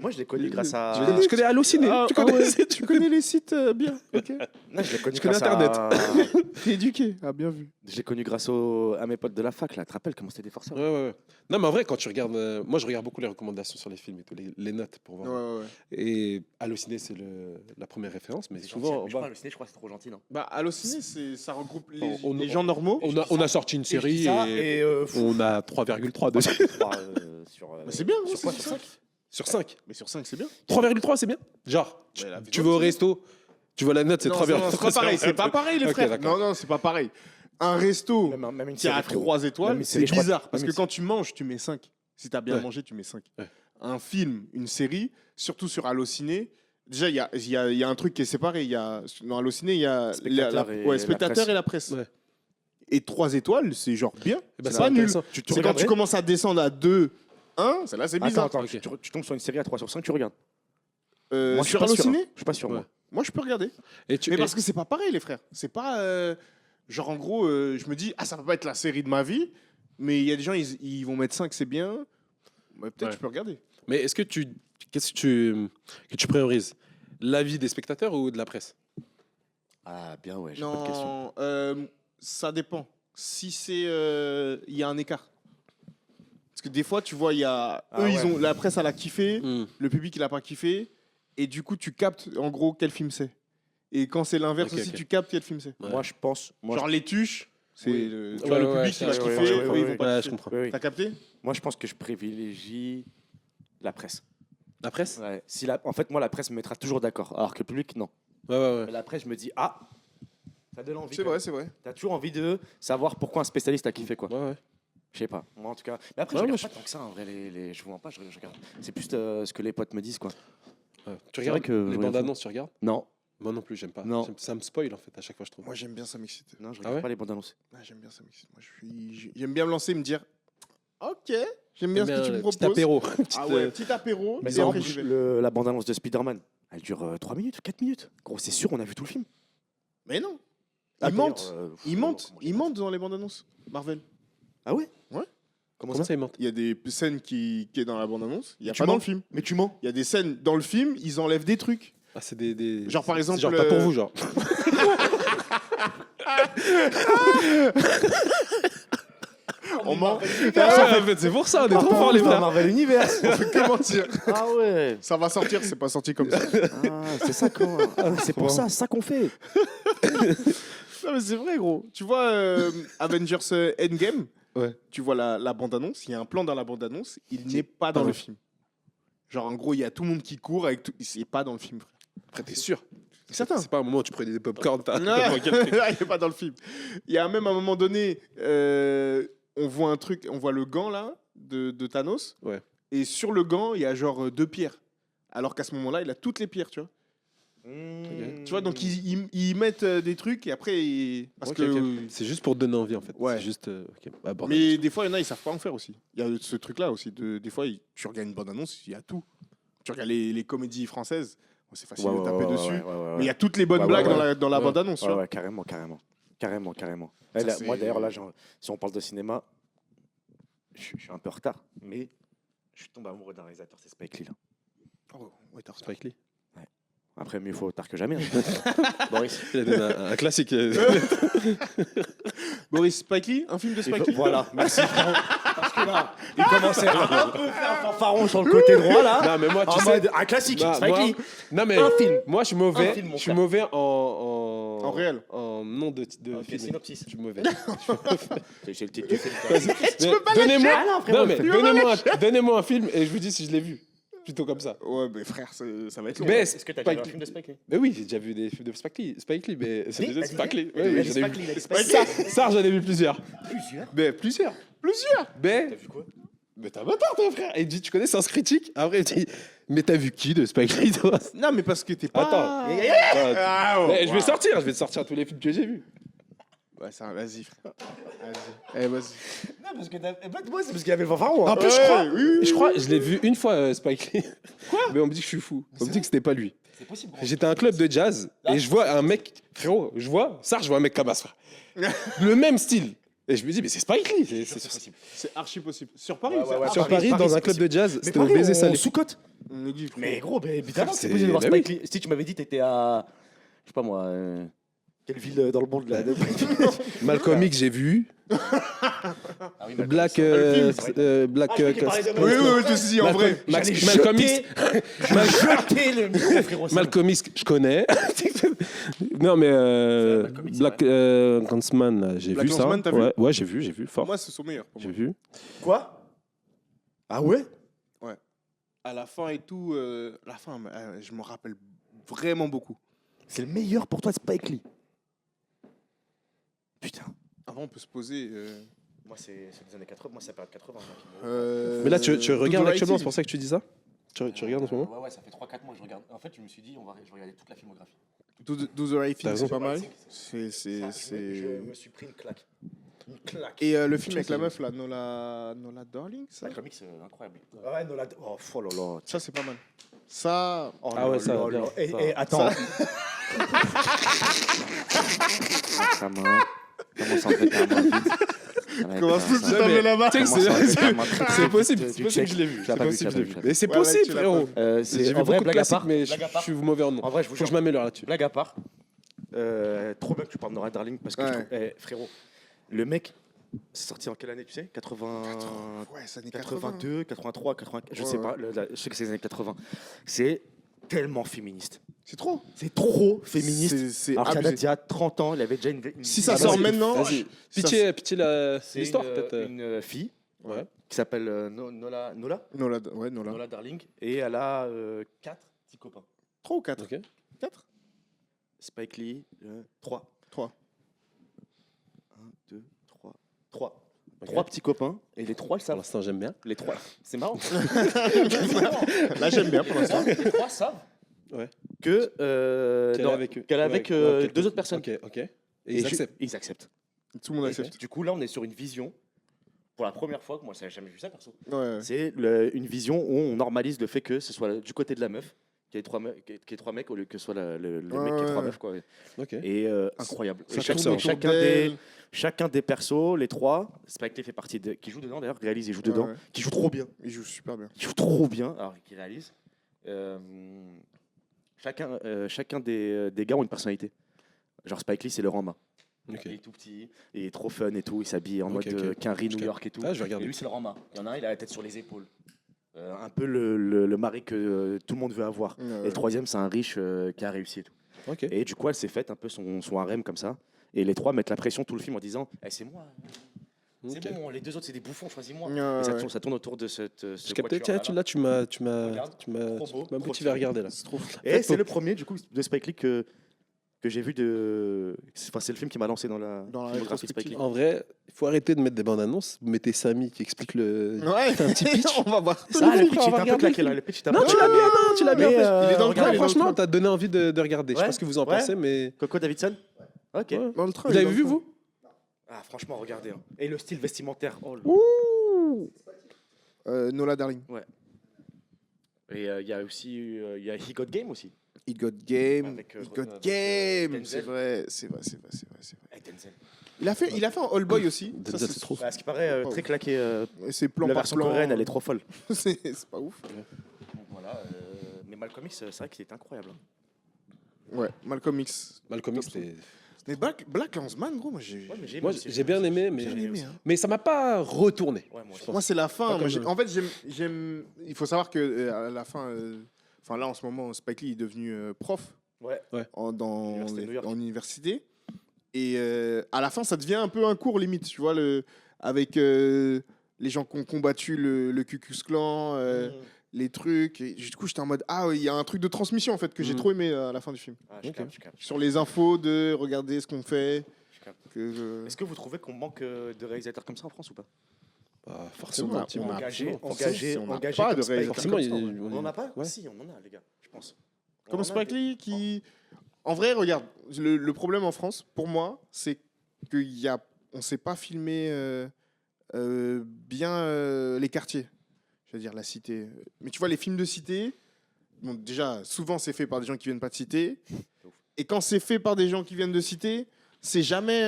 S1: moi je l'ai connu grâce
S2: Je
S1: à.
S2: connais Allociné.
S3: Ah,
S2: Tu
S3: ah
S2: connais
S3: ouais. Tu connais les sites bien. Ok.
S1: Non, je l'ai connu
S2: Je connais
S1: grâce à.
S3: T'es éduqué. Ah, bien vu.
S1: Je l'ai connu grâce à mes potes de la fac là. Tu te rappelles comment c'était des forceurs?
S2: Ouais, ouais, ouais. Non, mais en vrai, quand tu regardes. Moi, je regarde beaucoup les recommandations sur les films et tout, les notes pour
S3: Ouais,
S2: voir.
S3: ouais, ouais.
S2: Et Allociné, c'est la première référence, mais souvent.
S1: Je crois que je crois que c'est trop gentil, non?
S3: Bah, Allociné, ça regroupe les,
S2: On-
S3: les gens normaux.
S2: On a sorti une série et on a 3,3 dessus.
S3: C'est bien,
S1: Sur
S3: ouais,
S1: quoi?
S3: c'est
S1: Sur
S3: ça.
S1: 5?
S2: Sur 5.
S3: Mais sur 5, c'est bien.
S2: 3,3, c'est bien. Genre,
S3: Ouais, la
S2: tu
S3: vidéo,
S2: vas au
S3: c'est
S2: resto, tu vois la note, c'est
S3: Non,
S2: 3,3.
S3: non, c'est pas pareil. C'est pas pareil, les
S2: Ok,
S3: frères.
S2: d'accord.
S3: Non, non, c'est pas pareil. Un resto
S1: Même une
S3: qui a
S1: série, frérot.
S3: 3 étoiles,
S1: Même une
S3: c'est
S1: série, je crois-
S3: bizarre. Parce
S1: même
S3: que
S1: une-
S3: quand tu manges, tu mets 5. Si t'as bien
S2: Ouais.
S3: mangé, tu mets 5.
S2: Ouais.
S3: Un film, une série, surtout sur Allociné. Déjà, il y a un truc qui est séparé. Dans Allociné, il y a
S1: Spectateur et la
S3: spectateur
S1: presse.
S3: et la presse.
S2: Ouais.
S3: Et 3 étoiles, c'est genre bien.
S2: Eh ben,
S3: c'est
S2: c'est
S3: pas nul.
S2: intéressant.
S3: C'est quand tu commences à descendre à 2, 1, là, c'est bizarre.
S1: Attends,
S2: Ok.
S1: tu tombes sur une série à 3 sur 5, tu regardes.
S3: Moi,
S1: Moi, je suis
S3: sur
S1: pas sûr.
S3: Allociné,
S1: Je suis pas sûr,
S2: Ouais.
S1: moi.
S3: moi, je peux regarder.
S2: Et tu,
S3: Mais
S2: et-
S3: parce que c'est pas pareil, les frères. C'est pas. Genre, en gros, je me dis, ça peut pas être la série de ma vie, mais il y a des gens, ils vont mettre 5, c'est bien. Ouais, peut-être
S2: Ouais.
S3: je peux regarder.
S2: Mais est-ce que qu'est-ce que tu priorises? L'avis des spectateurs ou de la presse?
S1: Ah, bien, ouais, j'ai pas de question.
S3: Non, ça dépend. Si c'est. Il y a un écart. Parce que des fois, tu vois, il y a.
S1: Ah
S3: eux,
S1: ouais.
S3: ils ont. La presse, elle a kiffé.
S2: Hmm.
S3: Le public, il a pas kiffé. Et du coup, tu captes, en gros, quel film c'est. Et quand c'est l'inverse
S2: Ok,
S3: aussi,
S2: ok.
S3: tu captes quel film c'est.
S2: Ouais.
S1: Moi, je pense.
S3: Genre les tuches, c'est
S1: Oui.
S3: tu vois, le
S2: Ouais,
S3: public qui va
S2: ouais,
S3: kiffer,
S1: ouais,
S3: eux,
S1: ouais,
S3: ils vont pas
S2: Ouais,
S3: kiffer.
S2: je comprends.
S1: Oui, oui.
S3: T'as capté?
S1: Moi, je pense que je privilégie la presse.
S2: La presse?
S1: Ouais. En fait, moi, la presse me mettra toujours d'accord, alors que le public, non.
S2: Ouais.
S1: Mais la presse, je me dis, ah, ça donne envie.
S3: C'est vrai, c'est vrai.
S1: T'as toujours envie de savoir pourquoi un spécialiste a kiffé, quoi.
S2: Ouais.
S1: Je sais pas. Moi, en tout cas. Mais après,
S2: Ouais,
S1: je
S2: moi,
S1: regarde pas tant que ça, en vrai. Je vous mens pas, je regarde. C'est plus ce que les potes me disent, quoi.
S2: Ouais. Tu
S1: C'est
S2: regardes
S1: vrai que
S2: les
S1: je
S2: bandes
S1: regarde
S2: annonces, tu regardes?
S1: Non,
S2: Moi non plus, j'aime pas.
S1: Non.
S2: Ça me spoil en fait à chaque fois, je trouve.
S3: Moi, j'aime bien ça m'exciter.
S1: non, je
S2: Ah
S1: regarde
S2: ouais
S1: pas les bandes annonces.
S3: Ah, j'aime bien ça m'exciter. Moi, j'aime bien me lancer et me dire, ok, j'aime bien ce que tu me
S2: Petit
S3: proposes.
S2: apéro.
S3: Ah ouais, petit apéro.
S1: Mais
S3: et après, j'y vais.
S1: la bande annonce de Spider-Man, elle dure 3 minutes, 4 minutes. Gros, c'est sûr, on a vu tout le film.
S3: Mais non.
S1: Ah,
S3: Ils mentent.
S1: d'ailleurs,
S3: Ils
S1: comment
S3: mentent.
S1: j'ai
S3: Ils
S1: pas
S3: mentent dans les bandes annonces. Marvel.
S1: Ah ouais
S3: Ouais.
S1: Comment
S2: Comment
S1: ça
S2: ça, ils mentent?
S3: Il y a des scènes qui est dans la bande annonce. Il y a
S1: Tu
S3: pas dans
S1: mens.
S3: le film.
S1: Mais tu mens.
S3: Il y a des scènes dans le film, ils enlèvent des trucs.
S2: Ah, c'est des.
S3: Genre, par
S2: c'est
S3: exemple,
S2: genre pas pour vous, genre.
S3: On ment.
S2: Ah, en fait, c'est pour ça, on est trop forts, les frères.
S1: Marvel Universe.
S3: On peut que mentir.
S1: Ah ouais.
S3: Ça va sortir, c'est pas sorti comme ça.
S1: Ah, c'est ça qu'on. C'est pour ça, c'est ça qu'on fait.
S3: Non, mais c'est vrai, gros. Tu vois Avengers Endgame,
S2: Ouais.
S3: tu vois la bande-annonce, il y a un plan dans la bande-annonce, il n'est pas dans
S2: Ah
S3: le
S2: ouais.
S3: film. Genre, en gros, il y a tout le monde qui court avec tout. Il n'est pas dans le film, frère.
S2: Après, t'es sûr?
S3: Certain.
S2: C'est pas un moment où tu prenais des popcorn, t'as.
S3: Non, il n'est pas dans le film. Il y a même à un moment donné, on voit un truc, on voit le gant là de Thanos.
S2: Ouais.
S3: Et sur le gant, il y a genre 2 pierres. Alors qu'à ce moment-là, il a toutes les pierres, tu vois. Tu vois, donc ils mettent des trucs et après. Parce
S2: Ok,
S3: que.
S2: ok. C'est juste pour te donner envie, en fait.
S3: Ouais.
S2: C'est juste. Ok. Ah, bordel.
S3: Mais des fois, il y en a, ils savent pas en faire aussi. Il y a ce truc-là aussi. Des fois, tu regardes une bande-annonce, il y a tout. Tu regardes les comédies françaises, bon, c'est facile de taper dessus. Mais il y a toutes les bonnes
S1: Ouais,
S3: blagues
S1: ouais,
S3: dans la
S2: Ouais.
S3: bande-annonce, tu
S1: Ouais,
S3: vois.
S1: ouais, carrément.
S3: Ça,
S1: Eh, là,
S3: c'est-
S1: moi, d'ailleurs, là, si on parle de cinéma, je suis un peu en retard, mais je suis tombé amoureux d'un réalisateur, c'est Spike Lee. Là.
S3: Oh, ouais, t'as raison.
S2: Spike Lee.
S1: Après, mieux faut tard que jamais. hein. Boris.
S2: Il a donné un classique.
S3: Boris Spike Lee, un film de Spike Lee.
S1: Voilà, merci. frérot. Parce que là, il commençait à un peu faire fanfaron sur le côté droit, là.
S2: Non, mais moi, tu
S1: En
S2: sais.
S1: mode, un classique,
S2: Non,
S1: Spike
S2: moi-
S1: Lee.
S2: Non, mais.
S1: Un film.
S2: Moi, je suis
S1: Un
S2: mauvais.
S1: film, mon
S2: Je suis
S1: frère.
S2: mauvais
S3: En réel.
S2: En nom de
S1: Ok,
S2: film.
S1: synopsis.
S2: Je suis mauvais.
S1: C'est le titre du film.
S2: Donnez-moi.
S1: Ah non, frérot,
S2: Non, mais
S1: fais-
S2: donnez-moi un film et je vous dis si je l'ai vu. Plutôt comme ça.
S3: Ouais, mais frère, ça va être long.
S2: Mais
S1: Est-ce que t'as déjà vu un
S2: Spike-
S1: film de Spike Lee
S2: Mais oui, j'ai déjà vu des films de Spike Lee, mais c'est
S1: Oui,
S2: déjà
S1: t'as dit
S2: Spike Lee.
S1: Il a
S2: Oui,
S1: dit
S2: oui, j'en ai
S1: Spike
S2: vu.
S1: Lee, il a dit Spike Lee.
S2: Ça, j'en ai vu plusieurs.
S1: Plusieurs.
S2: Mais plusieurs.
S3: Plusieurs.
S2: Mais
S1: T'as vu quoi
S2: t'es un bâtard, toi, frère. Et il dit, tu connais Sens Critique? Après, il dit, mais t'as vu qui de Spike Lee, toi?
S3: Non, mais parce que t'es pas.
S2: Attends.
S3: Ah,
S2: Mais je vais te sortir tous les films que j'ai vus.
S3: Ouais, ça, vas-y, frère. Vas-y. Vas-y.
S1: Non, parce que moi, c'est parce qu'il y avait le fanfaron.
S2: En
S1: hein.
S2: plus, je crois,
S3: oui.
S2: je crois, je l'ai vu une fois, Spike Lee. Quoi? Mais on me dit que je suis fou. On me dit que c'était pas lui.
S1: C'est possible.
S2: J'étais à un club de jazz et je vois un mec, frérot, je vois un mec comme ça, frère. Le même style. Et je me dis, mais c'est Spike Lee. C'est
S1: possible.
S3: C'est archi possible. Sur Paris,
S1: Ouais, ouais, ouais.
S2: sur
S1: Paris,
S2: Paris, dans un
S1: c'est
S2: club de jazz,
S1: Mais
S2: c'était au
S1: Paris,
S2: baiser
S1: on
S2: salé.
S1: sous-cote.
S3: On me dit,
S1: Mais gros, évidemment,
S2: C'est-
S1: c'est possible de voir
S2: bah
S1: Spike Lee. Si tu m'avais dit, t'étais à. Je sais pas moi. Quelle ville dans le monde là
S2: Malcolm X, j'ai vu.
S1: Ah oui,
S2: Black. Black.
S1: Ah, je croyais qu'il parlait de
S3: Oui, oui, oui, je te dis, en vrai.
S2: Malcolm X.
S1: Jeter le micro, frérot.
S2: Malcolm X, je connais. Non, mais
S1: Malcolm X,
S2: Black Clansman, là, j'ai
S3: Black
S2: vu ça.
S3: Klansman, t'as vu
S2: Ouais, j'ai vu, fort.
S3: Moi, c'est son meilleur. Pour
S2: J'ai
S3: moi.
S2: vu.
S1: Quoi Ah ouais
S3: À la fin et tout, la fin, je m'en rappelle vraiment beaucoup.
S1: C'est le meilleur pour toi, Spike Lee. Putain.
S3: Avant, on peut se poser.
S1: Moi, c'est les années 80. Moi, c'est la période 80.
S2: Mais là, tu regardes
S3: Double
S2: actuellement,
S3: Rating.
S2: c'est pour ça que tu dis ça? Tu regardes en ce moment?
S1: Ouais, ça fait 3-4 mois que je regarde. En fait, je me suis dit, je vais regarder toute la filmographie.
S3: Do the Right
S2: T'as
S3: Thing,
S2: raison.
S3: c'est pas mal.
S1: Ça, Je me suis pris une claque. Une claque.
S3: Et le film avec la meuf, là, Nola Darling, ça,
S1: La comics, c'est incroyable. Ouais, non, oh là là.
S3: ça c'est pas mal. Ça,
S1: Oh
S2: Ah ouais,
S1: là
S2: ça,
S1: là
S2: bien,
S1: là.
S2: ça.
S1: Et attends. Comment ça fait tellement vite
S3: commence tout de suite
S2: Non,
S3: à
S2: mais-
S3: lever la main.
S2: Tu sais que
S1: Comment ça,
S2: c'est possible,
S1: Tu
S2: c'est possible
S1: check.
S2: que je l'ai vu.
S1: Tu l'as
S2: C'est
S1: pas vu,
S2: possible,
S1: tu
S2: je
S1: l'as
S2: l'ai
S1: pas
S2: vu.
S1: vu.
S2: Mais c'est
S3: Ouais, ouais,
S2: possible,
S3: tu l'as
S2: frérot.
S3: pas
S1: C'est
S2: J'ai vu
S1: en vrai,
S2: beaucoup de
S1: blague à
S2: classiques,
S1: part.
S2: mais
S1: Blague à
S2: je
S1: part.
S2: suis mauvais en nom.
S1: En vrai, je vous
S2: Faut que je
S1: jure.
S2: m'améliore là-dessus.
S1: Blague à part. Trop bien que tu parles de Nora Darling parce que
S3: Ouais.
S1: je trouve- frérot, le mec, c'est sorti en quelle année, tu sais 80.
S3: Ouais, ça n'est 80.
S1: 82, 83, 80, je
S3: Ouais,
S1: sais
S3: ouais.
S1: pas, je sais que c'est les années 80. C'est tellement féministe.
S3: C'est trop.
S1: C'est trop féministe.
S3: C'est
S1: Alors qu'il
S3: abusé.
S1: date il y a 30 ans, il avait déjà une
S3: Si ça
S1: Ah,
S3: sort
S1: vas-y.
S3: maintenant,
S2: Vas-y,
S3: ça-
S2: pitcher
S1: C'est
S2: l'histoire
S1: une,
S2: peut-être.
S1: une fille
S2: Ouais.
S1: qui s'appelle Nola
S3: Nola.
S1: Darling, et elle a 4 petits copains.
S3: 3 ou 4
S2: Ok.
S3: 4
S1: Spike Lee, 3.
S3: 3.
S1: 1, 2, 3. 3.
S2: Ok.
S1: 3 petits copains, et les 3 le
S2: Pour
S1: savent.
S2: l'instant, j'aime bien.
S1: Les 3. C'est marrant.
S3: Là, j'aime bien pour l'instant.
S1: Les 3 savent
S2: Ouais.
S1: que
S2: Qu'elle est avec eux.
S1: qu'elle est
S2: Ouais,
S1: avec
S2: ouais,
S1: 2 autres personnes.
S2: Ok. Et
S1: Et
S2: ils acceptent.
S1: Ils acceptent.
S3: Tout le monde accepte.
S1: Du coup, là, on est sur une vision. Pour la première fois, que moi, j'avais jamais vu ça, perso.
S3: Ouais.
S1: C'est une vision où on normalise le fait que ce soit du côté de la meuf, qu'il y ait 3 mecs au lieu que ce soit le mec qui ait 3
S3: Ouais.
S1: meufs. Quoi.
S2: Ok.
S1: Et incroyable.
S3: Ça
S1: Et
S3: tourne autour
S1: chacun des persos, les 3, Spike Lee fait partie qui joue dedans d'ailleurs, réalise et joue dedans,
S3: Ouais.
S1: qui joue trop bien.
S3: Il joue super bien.
S1: Qui joue trop bien, alors qu'il réalise. Chacun des gars ont une personnalité. Genre Spike Lee, c'est le Rama.
S2: Ok.
S1: Il est tout petit, il est trop fun et tout, il s'habille en
S2: Ok,
S1: mode
S2: ok.
S1: Quinry, New
S2: Je
S1: York et tout.
S2: Ah, je vais
S1: Et
S2: regarder.
S1: lui, c'est le Rama. Il y en a un, il a la tête sur les épaules. Un peu le mari que tout le monde veut avoir. Et le troisième, c'est un riche qui a réussi et tout.
S2: Ok.
S1: Et du coup, elle s'est faite un peu son harem comme ça. Et les 3 mettent la pression tout le film en disant eh, c'est moi. C'est
S2: Ok.
S1: bon, les 2 autres, c'est des bouffons, choisis-moi.
S3: Ouais,
S1: Et ça,
S3: ouais.
S1: ça tourne autour de ce
S2: Je captais.
S1: quatuor-là.
S2: Tiens, là, tu m'as
S1: Regarde. Trop beau,
S2: motivé à regarder là.
S3: C'est trop.
S1: Et
S2: fait,
S1: c'est
S2: faut-
S1: le premier, du coup, de Spike Lee que j'ai vu de. Enfin, c'est le film qui m'a lancé dans la
S3: Dans la
S1: filmographie de Spike Lee.
S3: rétrospective.
S2: En vrai, il faut arrêter de mettre des bandes annonces. Vous mettez Samy qui explique le.
S3: Ouais.
S2: Fais un petit pitch.
S3: On va voir.
S1: Ah, le
S2: film,
S1: pitch
S2: on va
S1: est un peu
S2: regarder
S1: claqué
S2: le
S1: là. Le pitch est un
S2: Non,
S1: peu
S2: tu l'as bien, non, tu l'as bien
S1: Mais,
S2: fait.
S3: Il est dans le
S1: regarde,
S3: train,
S2: Franchement, t'as donné envie de regarder. Je sais
S1: Ouais.
S2: pas ce que vous en
S1: Ouais.
S2: pensez, mais.
S1: Coco Davidson. Ok.
S2: Ouais.
S3: Dans le train.
S2: Vous
S3: il est
S2: l'avez
S3: dans
S2: vu,
S3: le train.
S2: vous?
S1: Ah, franchement, regardez. Hein. Et le style vestimentaire. Oh, là.
S3: Ouh. Nola Darling.
S1: Et il y a aussi il y a He Got Game aussi.
S3: He Got Game.
S1: Avec,
S3: He Got
S1: avec,
S3: Game.
S1: Denzel.
S3: C'est vrai. C'est vrai.
S1: Avec Denzel.
S3: Il a fait un All Boy aussi. Ça,
S2: Denzel, c'est trop.
S1: Bah, ce qui paraît très claqué.
S3: C'est plan
S1: La
S3: par
S1: version
S3: plan.
S1: coréenne, elle est trop folle.
S3: C'est pas ouf.
S1: Donc, voilà. Mais Malcolm X, c'est vrai qu'il était incroyable. Hein.
S3: Ouais. Malcolm X.
S2: Malcolm X, c'était.
S3: Mais Black Landsman, gros, moi j'ai.
S1: Ouais, mais j'ai
S2: Moi,
S1: aimé aussi,
S2: j'ai bien aimé, mais.
S3: J'ai aimé, hein.
S2: Mais ça m'a pas retourné.
S1: Ouais, moi aussi.
S3: Moi, c'est la fin.
S2: Pas
S3: Moi,
S2: comme-
S3: en fait, j'aime. Il faut savoir que à la fin, enfin là, en ce moment, Spike Lee est devenu prof
S1: Ouais.
S3: dans
S1: Université de New York.
S3: en université. Et à la fin, ça devient un peu un cours limite, tu vois, avec les gens qui ont combattu le Ku Klux Klan, les trucs. Et du coup, j'étais en mode ah, il y a un truc de transmission en fait que j'ai trop aimé à la fin du film.
S1: Ah, je capte.
S3: Sur les infos de regarder ce qu'on fait.
S1: Je capte.
S3: Que,
S1: Est-ce que vous trouvez qu'on manque de réalisateurs comme ça en France ou pas?
S2: Bah, forcément,
S3: on a-
S2: un petit
S3: on
S2: peu.
S3: a-
S1: Engagé,
S3: forcément,
S1: engagé,
S3: on n'a
S1: engagé
S3: pas
S1: comme
S3: de
S1: Spike.
S3: réalisateur
S2: Forcément,
S3: comme ça,
S2: il-
S3: ouais.
S1: On en a pas?
S2: Ouais.
S1: Si, on en a, les gars, je pense.
S3: Comme
S1: On en a
S3: Spike
S1: des-
S3: Lee qui. En vrai, regarde, le problème en France, pour moi, c'est qu'on ne sait pas filmer bien les quartiers. Je veux dire, la cité. Mais tu vois, les films de cité, bon, déjà, souvent, c'est fait par des gens qui viennent pas de cité. Et quand c'est fait par des gens qui viennent de cité, c'est jamais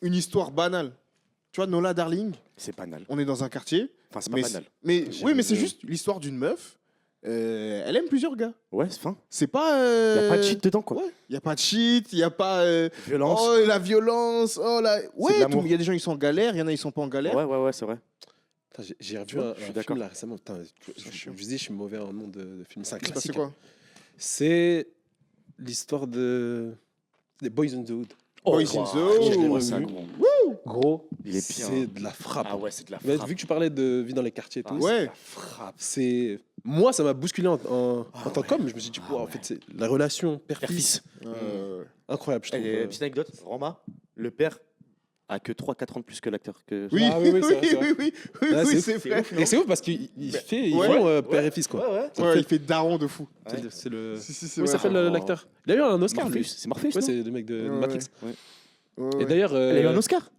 S3: une histoire banale. Tu vois, Nola Darling,
S1: C'est banal.
S3: on est dans un quartier.
S1: Enfin, c'est pas
S3: Mais,
S1: banal.
S3: mais,
S2: J'ai
S3: oui, mais
S2: vu-
S3: c'est juste l'histoire d'une meuf. Elle aime plusieurs gars.
S1: Ouais, c'est fin.
S3: C'est pas.
S1: Il n'y a pas de cheat dedans, quoi.
S3: Il n'y a pas de cheat, il n'y a pas.
S1: Violence.
S3: Oh, la violence. Oh, la...
S1: de
S3: Ouais,
S1: l'amour.
S3: il y a des gens qui sont en galère, il y en a qui sont pas en galère.
S1: Ouais, c'est vrai.
S2: Putain, j'ai revu
S1: vois,
S2: un
S1: je suis
S2: film
S1: d'accord.
S2: là récemment. Putain, je vous dis, je suis mauvais en nom de film. C'est un
S3: Il se passait
S2: classique.
S3: quoi
S2: C'est l'histoire des Boys in the Hood.
S3: Boys in
S1: wow,
S3: the Hood.
S1: je l'ai
S2: Oh,
S1: revu.
S2: gros. Gros,
S1: Il est bien.
S2: c'est de la frappe.
S1: Ah ouais, c'est de la
S2: Mais
S1: frappe.
S2: vu que tu parlais de vie dans les quartiers et
S1: Ah,
S2: tout,
S3: ouais.
S1: c'est de la frappe.
S2: c'est moi ça m'a bousculé en tant
S1: ouais.
S2: qu'homme. Je me suis dit,
S1: Ah
S2: wow, en fait, c'est la relation père-fils,
S1: Père-fils.
S2: incroyable, je trouve.
S1: Et, petite anecdote, Roma, le père a que 3-4 ans de plus que l'acteur. Que...
S3: Oui,
S2: Ah oui, oui, c'est vrai, c'est vrai.
S3: oui,
S2: Ah,
S3: oui,
S2: c'est
S3: c'est
S2: ouf,
S3: vrai.
S2: Et c'est ouf parce qu'ils ils
S3: Ouais.
S2: font père et fils quoi.
S1: Ouais.
S2: Ça me
S3: Ouais,
S2: fait-
S3: il fait daron de fou.
S1: Ouais.
S2: C'est le.
S3: Si, c'est
S2: Comment il
S3: vrai.
S2: s'appelle
S1: Oh.
S2: l'acteur? Il a eu un Oscar
S1: Morpheus,
S2: lui.
S1: c'est Morpheus,
S2: Ouais,
S1: non
S2: c'est le mec de
S3: Ouais,
S2: Matrix.
S3: Ouais,
S2: Et
S3: ouais.
S2: d'ailleurs,
S1: Il a eu un Oscar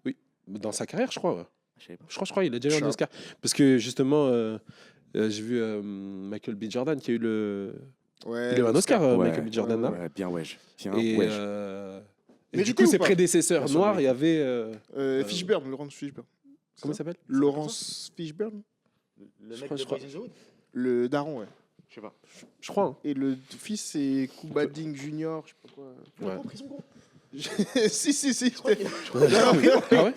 S2: dans sa carrière, je crois. Ouais.
S1: Je savais pas.
S2: Je crois qu'il a déjà eu un
S3: Sure.
S2: Oscar. Parce que justement, j'ai vu Michael B. Jordan qui a eu le.
S3: Ouais,
S2: Il a eu un Oscar,
S1: Ouais,
S2: Michael B. Jordan. là.
S1: Ouais, bien wesh. Tiens,
S2: Et,
S1: wesh.
S2: et du
S3: Mérité
S2: coup,
S3: ou
S2: ses
S3: pas
S2: prédécesseurs
S1: Bien sûr,
S2: noirs, il y
S1: mérité.
S2: avait.
S3: Fishburne, Laurence Fishburne.
S2: Comment il s'appelle?
S3: Laurence Fishburne.
S1: Le
S2: je
S1: mec
S2: crois-
S1: de
S2: je crois-
S1: Boys in the Hood
S3: Le daron, ouais.
S1: Je sais pas.
S2: Je crois. Hein.
S3: Et le fils, c'est Kubading Junior, je sais pas quoi.
S2: Ouais.
S1: En prison, gros.
S3: si.
S2: Ah ouais?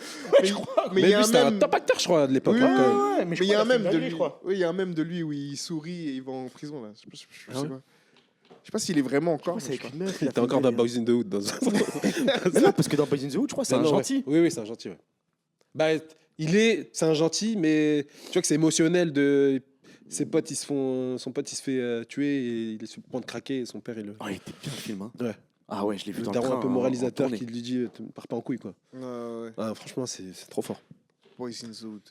S3: Mais il y
S2: Mais
S3: a
S2: lui,
S3: un
S2: c'était un
S3: même.
S2: top acteur, je crois, de l'époque.
S3: Oui,
S2: hein, quand même.
S1: Ouais, mais
S3: Mais il y a un même de lui.
S1: je crois.
S3: Oui, il y a un même de lui où il sourit et il va en prison là. Je sais
S2: Ah ouais
S3: pas. Je sais pas s'il est vraiment encore.
S1: C'est
S3: mais je
S1: avec
S3: sais
S1: une meuf.
S2: Il était encore dans Boys in the Hood. Dans un...
S1: Mais non, parce que dans Boys in the Hood, je crois, c'est
S2: Non,
S1: un
S2: non,
S1: gentil.
S2: ouais. Oui, c'est un gentil. Ouais. Bah, c'est un gentil, mais tu vois que c'est émotionnel de. Ses potes, son pote, il se fait tuer et il est sur le point de craquer et son père, il le.
S1: Oh, il était bien le film. Hein.
S2: Ouais.
S1: Ah ouais, je l'ai vu
S2: Le
S1: dans le
S2: daron
S1: train.
S2: un peu
S1: en
S2: moralisateur
S1: tournée.
S2: qui lui dit pars pas en couille, quoi.
S3: pas. Ouais.
S2: Ah, franchement, c'est trop fort.
S3: Boys in the Hood.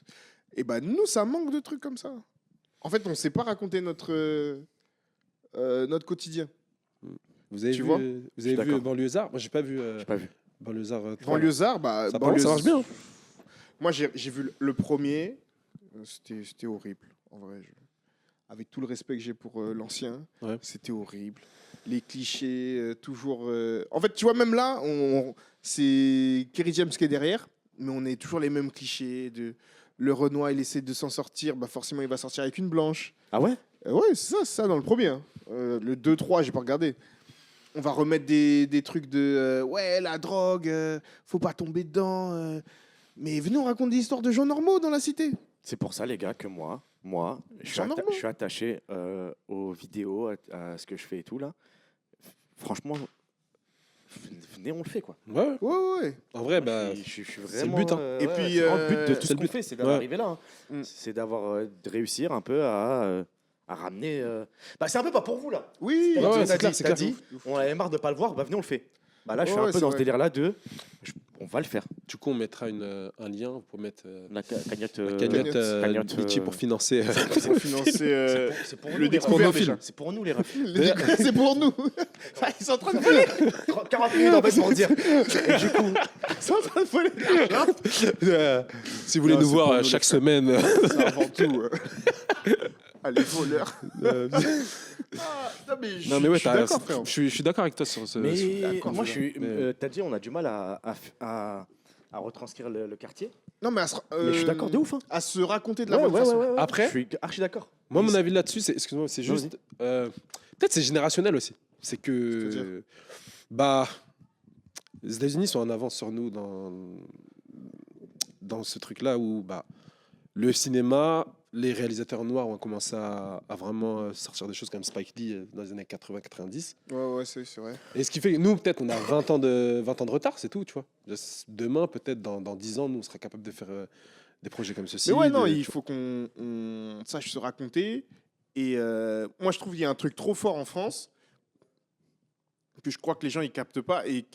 S3: Et bah, nous, ça manque de trucs comme ça. En fait, on sait pas raconter notre quotidien.
S2: Vous avez
S3: Tu
S2: vu,
S3: vois
S2: vous avez vu
S1: d'accord.
S2: Banlieusards? Moi, j'ai pas vu
S1: J'ai pas vu.
S2: Banlieusards 3.
S3: Banlieusard, bah.
S2: Ça marche bien.
S3: Moi, j'ai vu le premier. C'était horrible, en vrai. Avec tout le respect que j'ai pour l'ancien,
S2: Ouais.
S3: c'était horrible. Les clichés, toujours. En fait, tu vois, même là, c'est Kerry James qui est derrière, mais on est toujours les mêmes clichés. Le Renoir, il essaie de s'en sortir, bah forcément, il va sortir avec une blanche.
S1: Ah ouais?
S3: Ouais, c'est ça dans le premier. Hein. Le 2-3, j'ai pas regardé. On va remettre des trucs de ouais, la drogue, faut pas tomber dedans. Mais venez, on raconte des histoires de gens normaux dans la cité.
S1: C'est pour ça, les gars, que moi, je
S3: Genre normaux.
S1: suis attaché aux vidéos, à ce que je fais et tout là. Franchement, venez, on le fait quoi.
S2: Ouais.
S3: Ouais.
S2: En vrai, bah.
S1: Je suis
S2: c'est le
S1: vraiment.
S2: but, hein.
S3: Et puis,
S1: c'est vraiment le but de tout
S2: c'est
S1: ce
S2: le
S1: qu'on
S2: but.
S1: fait, c'est
S2: Ouais.
S1: d'arriver là. Hein.
S3: Mm.
S1: C'est de réussir un peu à ramener. Bah, c'est un peu pas pour vous là.
S3: Oui,
S2: Ouais, ouais,
S1: T'as
S2: c'est clair,
S1: dit,
S2: c'est
S1: t'as
S2: clair.
S1: dit, on avait marre de pas le voir, bah venez, on le fait. Bah là, je suis
S3: Ouais,
S1: un peu
S3: c'est
S1: dans
S3: vrai.
S1: ce délire là on va le faire.
S2: Du coup, on mettra un lien pour mettre
S1: La cagnotte.
S2: cagnotte
S1: cagnotte,
S2: Litchi pour financer.
S3: pour financer
S1: c'est pour
S3: le
S1: nous, les
S3: découvert
S1: refs.
S3: déjà.
S1: C'est pour nous les refs.
S3: C'est pour nous. Ils sont en train de voler.
S1: 40 minutes en fait pour dire. Et du coup,
S3: Ils sont en train de voler.
S2: Si vous voulez
S3: Non,
S2: nous
S3: c'est
S2: voir
S3: pour nous,
S2: chaque
S3: les
S2: semaine.
S3: C'est avant tout. Allez, voleurs. Non, mais je
S2: Non, mais ouais,
S3: je suis d'accord, frère.
S2: je suis d'accord avec toi sur ce.
S1: mais
S3: d'accord,
S1: moi
S3: c'est
S1: je suis.
S2: Mais-
S1: T'as dit, on a du mal à retranscrire le quartier.
S3: Non, mais,
S1: Mais je suis d'accord de ouf. Hein.
S3: À se raconter de la bonne façon.
S2: Après-
S1: je suis archi d'accord.
S2: Moi, mon avis là-dessus, excuse-moi, c'est
S1: Non,
S2: juste. Peut-être c'est générationnel aussi. C'est que.
S3: C'est-à-dire
S2: Bah. Les États-Unis sont en avance sur nous dans ce truc-là où bah, le cinéma, les réalisateurs noirs ont commencé à vraiment sortir des choses comme Spike Lee dans les années 80-90.
S3: Ouais, c'est vrai.
S2: Et ce qui fait que nous, peut-être, on a 20 ans de retard, c'est tout, tu vois. Demain, peut-être dans 10 ans, nous, on sera capable de faire des projets comme ceci.
S3: Mais ouais, non,
S2: de-
S3: il faut qu'on sache se raconter. Et moi, je trouve qu'il y a un truc trop fort en France que je crois que les gens ils captent pas et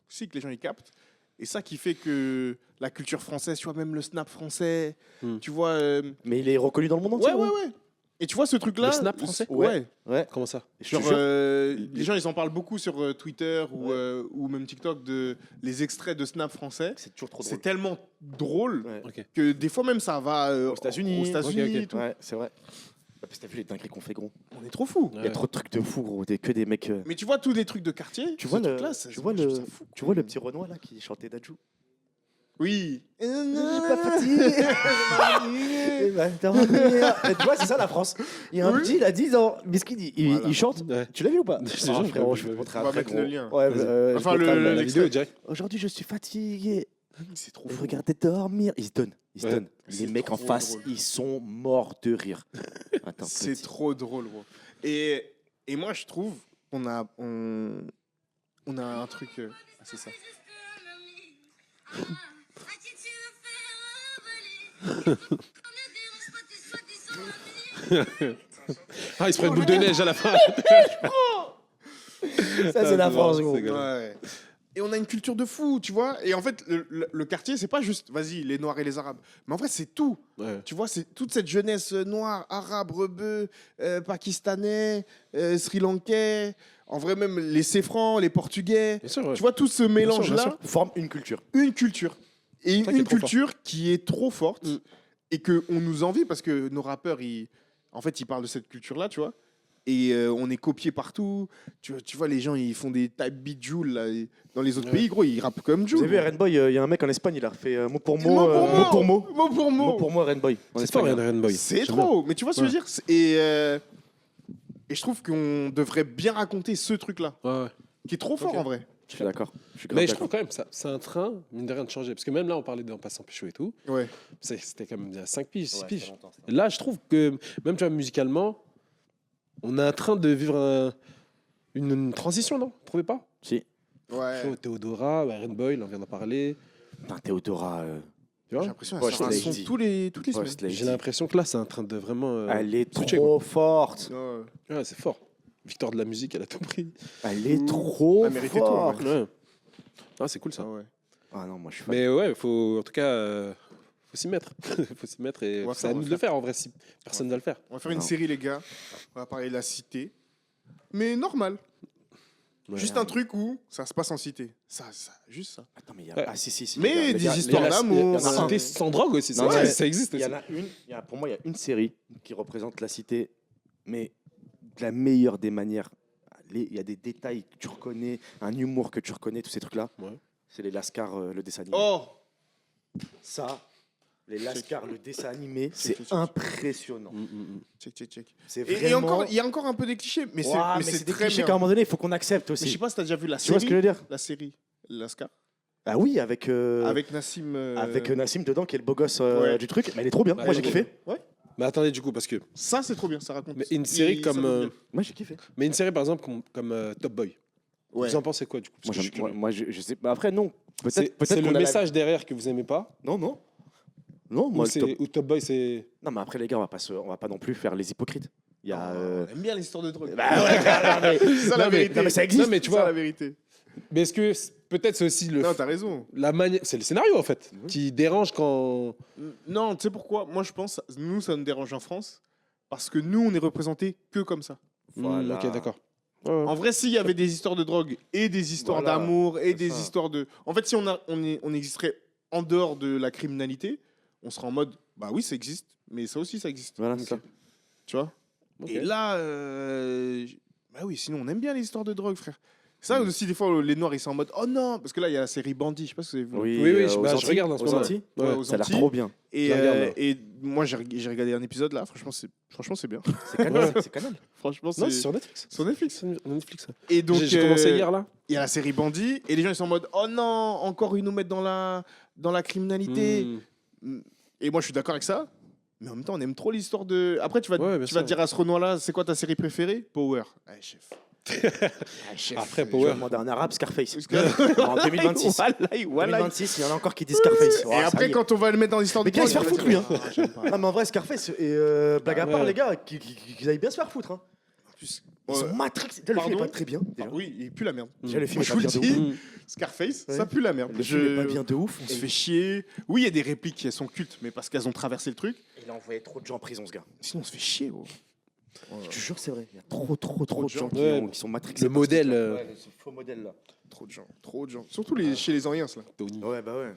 S3: si que les gens ils captent. Et ça qui fait que la culture française, tu vois, même le snap français, tu vois.
S1: Mais il est reconnu dans le monde entier.
S3: Ouais.
S1: hein.
S3: Et tu vois ce truc-là.
S2: Le snap français
S3: Ouais.
S1: Ouais.
S2: Comment ça?
S1: Je te
S3: Genre,
S1: jure.
S3: les gens, ils en parlent beaucoup sur Twitter ou même TikTok de les extraits de snap français.
S1: C'est toujours trop
S3: C'est
S1: drôle.
S3: tellement drôle
S1: Ouais.
S2: Ok.
S3: que des fois même ça va
S1: Aux États-Unis.
S3: Aux États-Unis
S2: Ok, ok.
S3: et tout.
S1: Ouais, c'est vrai. Parce que t'as vu les dingueries qu'on fait, gros.
S3: On est trop fou.
S1: Il y a trop de trucs de fous, gros. Que des mecs.
S3: Mais tu vois tous les trucs de quartier.
S1: Tu vois
S3: ce
S1: le,
S3: truc-là,
S1: tu vois
S3: je trouve
S1: le,
S3: ça fou.
S1: tu vois le petit Renoir là qui chantait Dadju.
S3: Oui.
S1: Je suis pas fatigué. Tu vois, c'est ça la France. Il y a un
S3: Oui.
S1: petit, il a 10 ans. Miskin,
S3: Voilà.
S1: il chante.
S2: Ouais.
S1: Tu l'as vu ou pas?
S2: Je te jure,
S1: frérot,
S2: je
S1: je
S2: l'ai
S1: vais te
S2: vu.
S1: montrer
S3: On va
S1: après,
S3: mettre
S1: gros.
S3: le lien.
S1: Ouais,
S2: Vas-y.
S1: je
S3: Enfin,
S1: mettrai
S3: le-
S2: La
S3: l'extrait.
S2: vidéo, direct.
S1: Aujourd'hui, je suis fatigué.
S3: C'est trop
S1: Et
S3: fou.
S1: regardez dormir. Ils se donnent. Ils se
S2: Ouais.
S1: donnent. Les
S3: C'est
S1: mecs en
S3: trop
S1: face,
S3: drôle.
S1: ils sont morts de rire. Attends,
S3: C'est
S1: petit.
S3: trop drôle, gros. Et moi, je trouve qu'on a un truc. C'est ça.
S2: Ah, il se prend une boule de neige à la fin.
S1: Ça, c'est la France,
S2: c'est
S1: gros.
S2: grave.
S3: Ouais. Et on a une culture de fou, tu vois. Et en fait, le quartier, c'est pas juste, vas-y, les Noirs et les Arabes. Mais en vrai, c'est tout.
S2: Ouais.
S3: Tu vois, c'est toute cette jeunesse noire, arabe, rebeu, pakistanais, sri-lankais. En vrai, même les Séfrans, les Portugais.
S2: Bien sûr, ouais.
S3: Tu vois, tout ce
S2: bien
S3: mélange-là,
S2: sûr.
S1: Forme une culture.
S3: une culture. Et
S2: ça qui est
S3: une
S2: trop
S3: culture qui est trop forte
S2: Mm.
S3: et qu'on nous envie parce que nos rappeurs, ils parlent de cette culture-là, tu vois. Et on est copié partout. Tu vois, les gens, ils font des type beat Jul là, et dans les autres
S2: Ouais.
S3: pays, gros, ils rappent comme Jul.
S1: Vous avez vu, Renboy, il y a un mec en Espagne, il a refait mot pour mot.
S3: Mot pour
S1: Mot pour mot.
S3: Mot pour mot.
S1: Mot pour mot, Renboy. en
S2: C'est fort,
S1: espagnol.
S2: Ryan Boy.
S3: C'est
S2: J'aime
S3: trop. Mais tu vois ce que je veux
S2: Ouais.
S3: dire Et je trouve qu'on devrait bien raconter ce truc-là,
S2: bien. Ouais.
S3: qui est trop fort
S2: Ok.
S3: en vrai.
S1: Je suis d'accord. Je suis grave
S2: Mais je
S1: d'accord.
S2: trouve quand même ça, c'est un train, mine de rien, de changer. Parce que même là, on parlait d'en passant pécho et tout.
S3: Ouais.
S2: C'était quand même il y a 5 piges, 6
S1: Ouais,
S2: piges.
S1: ça fait longtemps, ça.
S2: Et là, je trouve que, même tu vois, musicalement, on est en train de vivre une transition, non? Vous trouvez pas?
S1: Si.
S3: Ouais.
S2: Théodora, Iron Boy, on vient d'en parler.
S1: Putain, Théodora.
S2: Tu vois?
S3: J'ai l'impression
S1: Post
S3: qu'elle sort un son
S1: Lady.
S3: toutes les semaines.
S1: Post Lady.
S2: J'ai l'impression que là, c'est en train de vraiment.
S1: Elle est
S2: switcher,
S1: trop forte.
S3: Ouais.
S2: Ouais, c'est fort. Victoire de la musique, elle a tout pris.
S1: Elle est trop
S3: Elle méritait tout, en
S1: forte.
S3: vrai.
S2: Ouais. Ah, c'est cool ça.
S3: Ah ouais.
S1: Ah non, moi je suis fan.
S2: Mais ouais, faut, en tout cas, faut s'y mettre. Faut s'y mettre et
S3: On va
S2: c'est
S3: faire,
S2: à
S3: on
S2: nous
S3: va
S2: de le faire en vrai si personne ne va le faire.
S3: On va faire une
S1: Non.
S3: série, les gars. On va parler de la cité. Mais normal.
S2: Ouais.
S3: Juste un truc où ça se passe en cité. Ça, juste ça.
S1: Attends, mais il y a.
S2: Ouais.
S1: Ah, si.
S3: Mais
S1: les
S3: des
S1: gars,
S3: histoires
S1: les gars,
S3: d'amour,
S1: il y en a
S3: ça.
S1: un.
S2: Cité sans drogue aussi,
S1: Non,
S2: ça,
S1: mais
S2: ça existe
S1: Il y
S2: aussi.
S1: en a une. Pour moi, il y a une série qui représente la cité, mais de la meilleure des manières. Il y a des détails que tu reconnais, un humour que tu reconnais, tous ces trucs-là.
S2: Ouais.
S1: C'est les Lascars, le dessin animé.
S3: Oh
S1: Ça, les Lascars, le dessin animé,
S3: Check.
S1: c'est impressionnant.
S3: Check.
S1: C'est
S3: Et
S1: vraiment.
S3: encore, il y a encore un peu des clichés, mais
S1: Ouais, mais c'est des
S3: très
S1: clichés
S3: bien.
S1: qu'à un moment donné, il faut qu'on accepte
S3: Mais je sais
S1: aussi.
S3: pas si t'as déjà vu la
S1: Tu vois ce que je
S3: série.
S1: veux dire
S3: La série Lascar.
S1: Ah oui, avec
S3: Nassim.
S1: Nassim dedans, qui est le beau gosse
S3: Ouais.
S1: du truc. Mais elle est trop bien.
S2: Ouais,
S1: Moi, j'ai
S2: elle est
S1: kiffé.
S2: Mais attendez, du coup, parce que.
S3: Ça, c'est trop bien, ça raconte.
S2: Mais une série
S3: ça
S2: comme.
S3: donne bien.
S1: Moi, j'ai kiffé.
S2: Mais une série, par exemple, comme Top Boy.
S3: Ouais.
S2: Vous en pensez quoi, du coup?
S1: Moi,
S2: Parce que je suis curieux.
S1: je sais. Bah, après, non.
S2: C'est
S1: Peut-être
S2: le
S1: qu'on a
S2: message derrière que vous aimez pas.
S1: Non. Non, moi,
S2: Ou Top Boy, c'est.
S1: Non, mais après, les gars, on va pas non plus faire les hypocrites. Il y a.
S3: On aime bien l'histoire de drogue.
S1: Bah ouais,
S3: C'est ça la
S2: Non, mais-
S3: vérité.
S1: non, mais ça existe.
S2: Non, mais tu
S3: C'est
S2: vois.
S3: ça la vérité.
S2: Mais est-ce que peut-être c'est aussi
S3: Non, t'as raison.
S2: la manière. C'est le scénario, en fait, qui dérange quand.
S3: Non, tu sais pourquoi? Moi, je pense, nous, ça nous dérange en France, parce que nous, on est représentés que comme ça.
S1: Voilà.
S2: Ok, d'accord.
S3: En vrai, s'il y avait des histoires de drogue et des histoires
S1: Voilà,
S3: d'amour et
S1: c'est
S3: des
S1: ça.
S3: histoires de. En fait, si on existerait en dehors de la criminalité, on serait en mode, bah oui, ça existe, mais ça aussi, ça existe.
S1: Voilà, c'est ça.
S3: Tu vois?
S2: Ok.
S3: Et là, bah oui, sinon, on aime bien les histoires de drogue, frère. Ça aussi, des fois, les Noirs, ils sont en mode, oh non, parce que là, il y a la série Bandit, je sais pas si vous avez vu.
S2: Oui,
S1: aux
S2: je
S1: Antilles,
S2: regarde en ce
S1: aux
S2: moment.
S1: Antilles.
S3: Ouais,
S2: Ouais,
S3: aux
S1: Ça a l'air
S3: Antilles.
S1: trop bien.
S3: Et,
S2: Je regarde, là.
S3: et moi, j'ai regardé un épisode là, franchement, c'est bien.
S1: C'est Canal. C'est Canal.
S3: Franchement,
S2: Non,
S3: c'est
S2: c'est sur Netflix.
S3: sur Netflix.
S2: C'est sur Netflix. ça.
S3: Et donc,
S2: J'ai commencé hier, là.
S3: il y a la série Bandit, et les gens, ils sont en mode, oh non, encore ils nous mettent dans la criminalité.
S2: Hmm.
S3: Et moi, je suis d'accord avec ça. Mais en même temps, on aime trop l'histoire de. Après, tu vas
S2: Ouais, bien
S3: te
S2: sûr.
S3: dire à ce Renoir-là, c'est quoi ta série préférée? Power. Ouais, chef. Chef.
S2: Après,
S1: Je vais
S2: Power.
S1: demander un arabe Scarface.
S3: Parce que-
S1: En 2026.
S3: Wallahi, wallahi.
S1: 2026, il y en a encore qui disent Scarface.
S3: Et après, quand on va le mettre dans l'histoire de
S1: Mais qu'il aille se
S3: drogue,
S1: faire
S3: il va
S1: foutre,
S3: dire,
S1: lui, hein.
S3: Ah, j'aime pas.
S1: Non, mais en vrai, Scarface, et blague à part,
S2: Ouais.
S1: les gars, qu'ils aillent bien se faire foutre. Hein. Ils sont
S3: Ouais.
S1: matrixés. Déjà, le film est
S3: Pardon
S1: pas très bien. Déjà.
S3: Ah oui, il pue la merde.
S1: Déjà, le film
S3: Moi,
S1: est
S3: je
S1: pas
S3: vous
S1: bien
S3: le
S1: de
S3: dis.
S1: ouf.
S3: Scarface,
S1: Ouais.
S3: ça pue la merde.
S1: Le film est pas bien de ouf.
S3: On se fait chier. Oui, il y a des répliques qui sont cultes, mais parce qu'elles ont traversé le truc.
S1: Il a envoyé trop de gens en prison, ce gars.
S3: Sinon, on se fait chier, gros.
S1: Je te jure, c'est vrai. Il y a trop de gens
S2: Ouais.
S1: qui sont matrixés.
S2: Le
S1: par ce
S2: modèle.
S1: truc-là. Ouais, ce faux modèle là.
S3: Trop de gens. Surtout chez les Oriens, là.
S2: Tony.
S1: Ouais, bah ouais.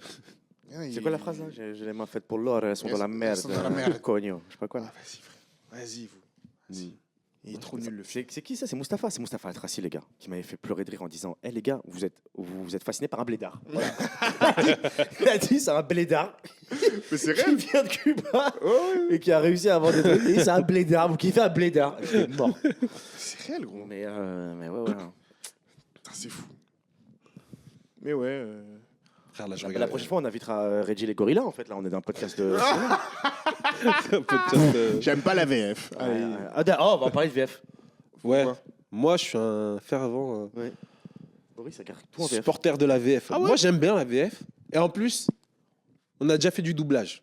S3: Ah,
S1: C'est quoi la phrase là? J'ai les mains faites pour l'or, elles sont
S3: Elles
S1: dans la
S3: sont-
S1: merde.
S3: elles sont dans la merde.
S1: Cogno. Je sais pas quoi
S3: Ah,
S1: là.
S3: vas-y, frère. Vas-y, vous. Vas-y. Il est trop nul, le film.
S1: C'est qui ça? C'est Mustapha. C'est Mustapha Atrassi, les gars, qui m'avait fait pleurer de rire en disant les gars, vous êtes fascinés par un blédard. Voilà. Il a dit c'est un blédard
S3: Mais c'est
S1: qui
S3: réel.
S1: vient de Cuba
S3: Oh, ouais.
S1: et qui a réussi à avoir des trucs. Et c'est un blédard. Vous kiffez un blédard? J'étais mort.
S3: C'est réel, gros.
S1: Mais ouais.
S3: Putain, c'est fou. Mais ouais.
S2: Frère, là, je
S1: La
S2: regarde.
S1: prochaine fois, on invitera Reggie les gorillas. En fait, là, on est dans un podcast de.
S2: Un podcast,
S3: J'aime pas la VF. Allez.
S1: On va en parler de VF.
S2: Ouais.
S3: Pourquoi
S2: Moi, je suis un fervent
S1: Boris, ça garde tout en VF.
S2: supporter de la VF.
S3: Ah ouais
S2: Moi, j'aime bien la VF. Et en plus, on a déjà fait du doublage.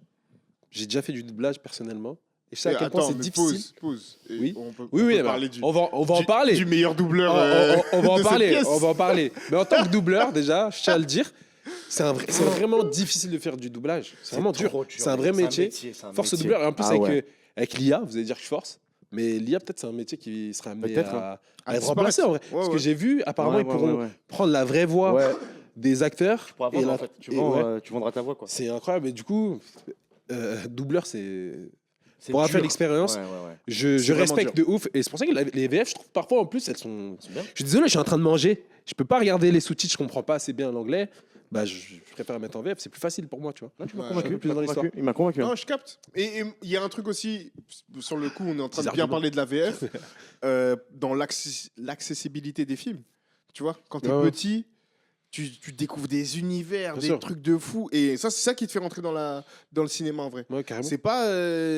S2: J'ai déjà fait du doublage personnellement. Et je sais à quel point
S3: Attends,
S2: c'est
S3: mais
S2: difficile.
S3: Pause. Et
S2: Oui.
S3: on peut,
S2: Oui,
S3: on
S2: oui,
S3: peut
S2: bah,
S3: parler du,
S2: on va en parler.
S3: du meilleur doubleur.
S2: On va en
S3: de cette
S2: parler.
S3: pièce.
S2: On va en parler. Mais en tant que doubleur, déjà, je tiens à le dire, c'est vraiment difficile de faire du doublage. C'est vraiment dur. C'est un vrai métier. Force doubleur. Et en plus, avec l'IA, vous allez dire que je force. Mais l'IA, peut-être, c'est un métier qui serait amené
S1: Peut-être,
S2: à
S3: À
S2: être
S3: disparaître.
S2: remplacé en vrai.
S3: Ouais,
S2: Parce
S3: ouais.
S2: que j'ai vu, apparemment, ils pourront prendre la vraie voix
S1: Ouais.
S2: des acteurs.
S1: Pour avoir,
S2: et la-
S1: en fait. Tu
S2: et ouais.
S1: vendras ta voix, quoi.
S2: C'est incroyable. Et du coup, doubleur, c'est.
S1: C'est
S2: Pour avoir
S1: dur.
S2: fait l'expérience,
S1: Ouais.
S2: je
S3: C'est vraiment
S2: respecte de ouf. Et c'est pour ça que les VF, je trouve parfois, en plus, elles sont.
S1: C'est bien.
S2: Je suis désolé, je suis en train de manger. Je peux pas regarder les sous-titres, je comprends pas assez bien l'anglais. Bah, je préfère mettre en VF, c'est plus facile pour moi, tu vois.
S1: Non, tu m'as
S3: Ouais,
S1: convaincu.
S2: je suis plus dans l'histoire.
S1: Il m'a convaincu.
S3: Non, je capte. Et il y a un truc aussi, sur le coup, on est en train
S2: Petits
S3: de bien
S2: arguments.
S3: parler de la VF, dans l'accessibilité des films. Tu vois, quand tu es
S2: Ouais.
S3: petit, tu découvres des univers,
S2: Bien
S3: des
S2: sûr.
S3: trucs de fou. Et ça, c'est ça qui te fait rentrer dans le cinéma en vrai.
S2: Ouais, carrément.
S3: C'est pas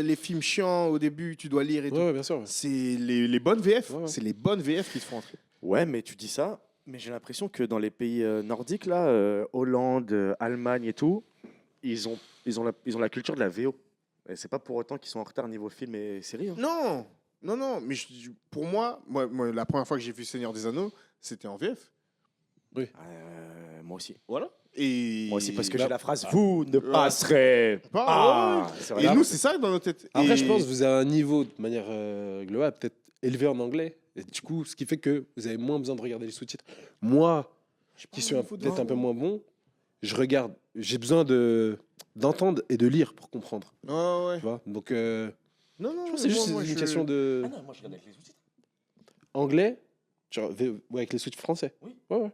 S3: les films chiants au début, tu dois lire et tout.
S2: Ouais, bien sûr.
S3: C'est les bonnes VF.
S2: Ouais, ouais.
S3: C'est les bonnes VF qui te font entrer.
S1: Ouais, mais tu dis ça, mais j'ai l'impression que dans les pays nordiques, là, Hollande, Allemagne et tout, ils ont la culture de la VO. Et c'est pas pour autant qu'ils sont en retard niveau film et série. Hein.
S3: Non. Mais pour moi, la première fois que j'ai vu Seigneur des Anneaux, c'était en VF.
S1: Moi aussi.
S3: Voilà. Et
S1: Moi aussi, parce que
S3: bah,
S1: j'ai la phrase Vous ne passerez
S3: pas.
S1: pas. C'est vrai.
S3: Et nous, c'est ça dans notre tête.
S2: Après,
S3: Et-
S2: je pense que vous avez un niveau de manière globale peut-être élevé en anglais. Et du coup, ce qui fait que vous avez moins besoin de regarder les sous-titres. Moi, qui suis peut-être un peu moins bon, je regarde. J'ai besoin d'entendre et de lire pour comprendre.
S3: Ouais.
S2: Tu vois. Donc,
S3: Non.
S2: c'est juste
S3: moi,
S2: une question de
S1: Ah non, moi je regarde avec les sous-titres.
S2: anglais, genre, avec les sous-titres français.
S1: Oui.
S2: Ouais.